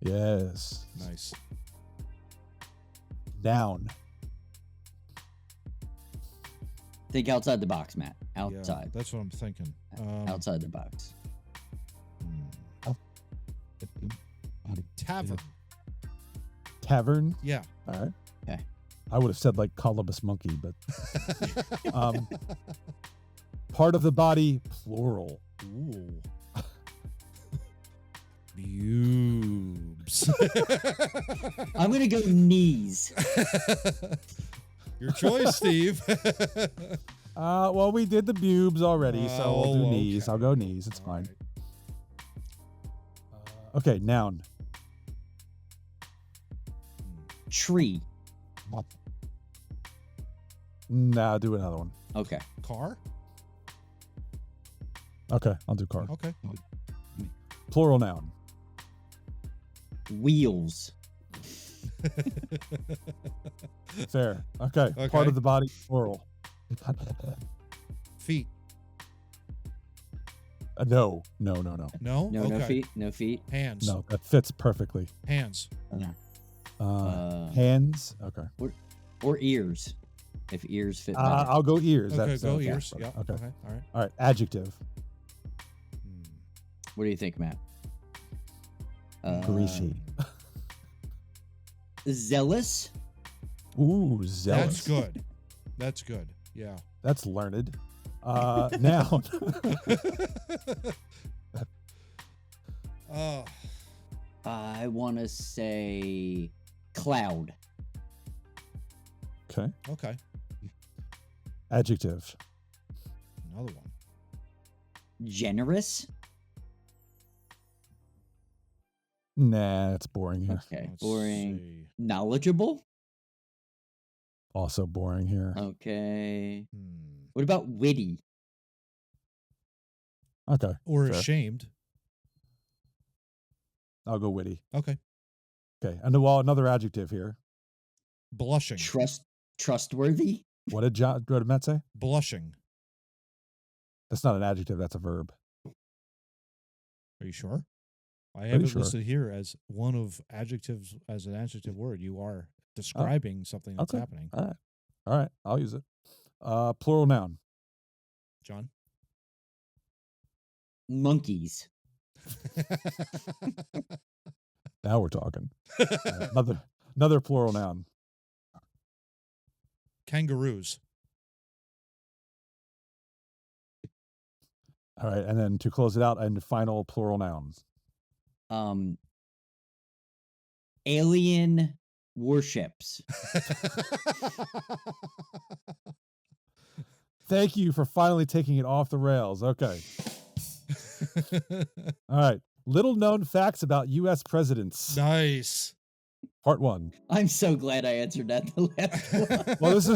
Yes. Nice. Noun. Think outside the box, Matt. Yeah, Outside. that's what I'm thinking. Outside the box. Tavern. Tavern. Yeah. All right. Okay. I would have said like colobus monkey, but part of the body, plural. Ooh. Bubes. I'm gonna go knees. Your choice, Steve. Well, we did the bubes already, so I'll do Oh, knees. okay. I'll go knees. It's All fine. right. Okay, noun. Tree. Nah, do another one. Okay. Car? Okay, I'll do car. Okay. Plural noun. Wheels. Fair. Okay. Part Okay. of the body, plural. Feet? No. No. No? No, okay. no feet. No feet. Hands? No, that fits perfectly. Hands? Hands. Okay. Or ears. If ears fit better. I'll go ears. Okay, That's go okay. ears. Yeah. Okay. Okay. All right. All right. Adjective. What do you think, Matt? Greasy. Zealous. Ooh, zealous. That's good. That's good. Yeah. That's learned. Noun. I want to say cloud. Okay. Okay. Adjective. Another one. Generous. Nah, it's boring here. Okay. Let's Boring. see. Knowledgeable. Also boring here. Okay. Hmm. What about witty? Okay. Or fair. ashamed. I'll go witty. Okay. Okay. And well, another adjective here. Blushing. Trustworthy? What did Matt say? Blushing. That's not an adjective. That's a verb. Are you sure? I have Pretty it sure. listed here as one of adjectives, as an adjective word. You are describing something that's okay. happening. All right. I'll use it. Plural noun. John? Monkeys. Now we're talking. Another plural noun. Kangaroos. All right. And then to close it out, and final plural nouns. Alien warships. Thank you for finally taking it off the rails. Okay. All right. Little known facts about U.S. presidents. Nice. Part 1. I'm so glad I answered that the last one. Well, this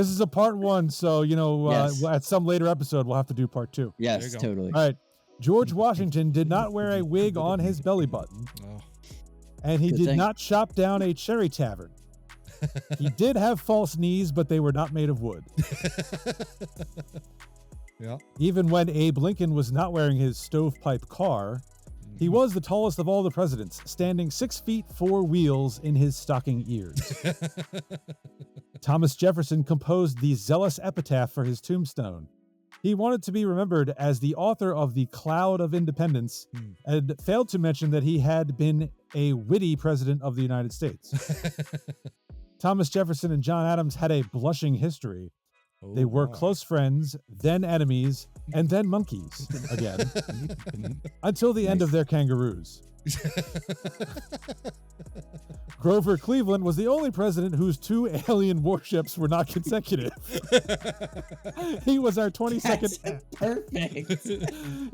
is a part 1, so Yes. at some later episode we'll have to do part 2. Yes, you go. totally. All right. George Washington did not wear a wig on his belly button, Oh. and he Good did thing. not chop down a cherry tavern. He did have false knees, but they were not made of wood. Yeah. Even when Abe Lincoln was not wearing his stovepipe car, he was the tallest of all the presidents, standing 6 feet 4 wheels in his stocking ears. Thomas Jefferson composed the zealous epitaph for his tombstone. He wanted to be remembered as the author of the Cloud of Independence and failed to mention that he had been a witty president of the United States. Thomas Jefferson and John Adams had a blushing history. They were close friends, then enemies, and then monkeys again, until the end of their kangaroos. Grover Cleveland was the only president whose 2 alien warships were not consecutive. He was our 22nd. That's perfect.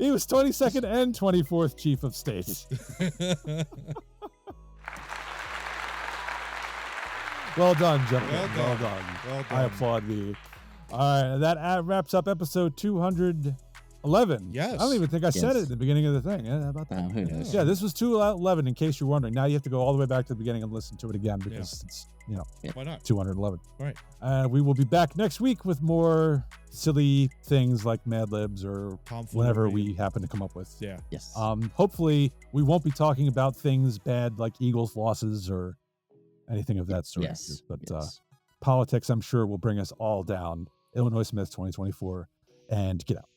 He was 22nd and 24th chief of state. Well done, gentlemen. Well done. Well I done. applaud thee. All right, that wraps up episode 211. Yes. I don't even think I said Yes. it at the beginning of the thing. Yeah, how about that? Who knows? Yeah, this was 211, in case you're wondering. Now you have to go all the way back to the beginning and listen to it again because it's, Why not? 211. Right. We will be back next week with more silly things like Mad Libs or Tomfoolery. whatever we happen to come up with. Yeah. Yes. Hopefully, we won't be talking about things bad like Eagles losses or anything of that sort. Yes. But yes. politics, I'm sure, will bring us all down. Illinois Smith 2024, and get out.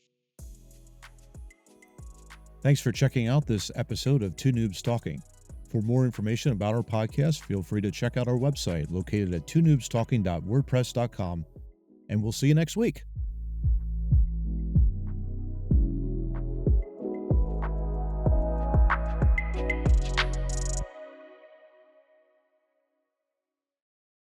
Thanks for checking out this episode of Two Noobs Talking. For more information about our podcast, feel free to check out our website located at twonoobstalking.wordpress.com, and we'll see you next week.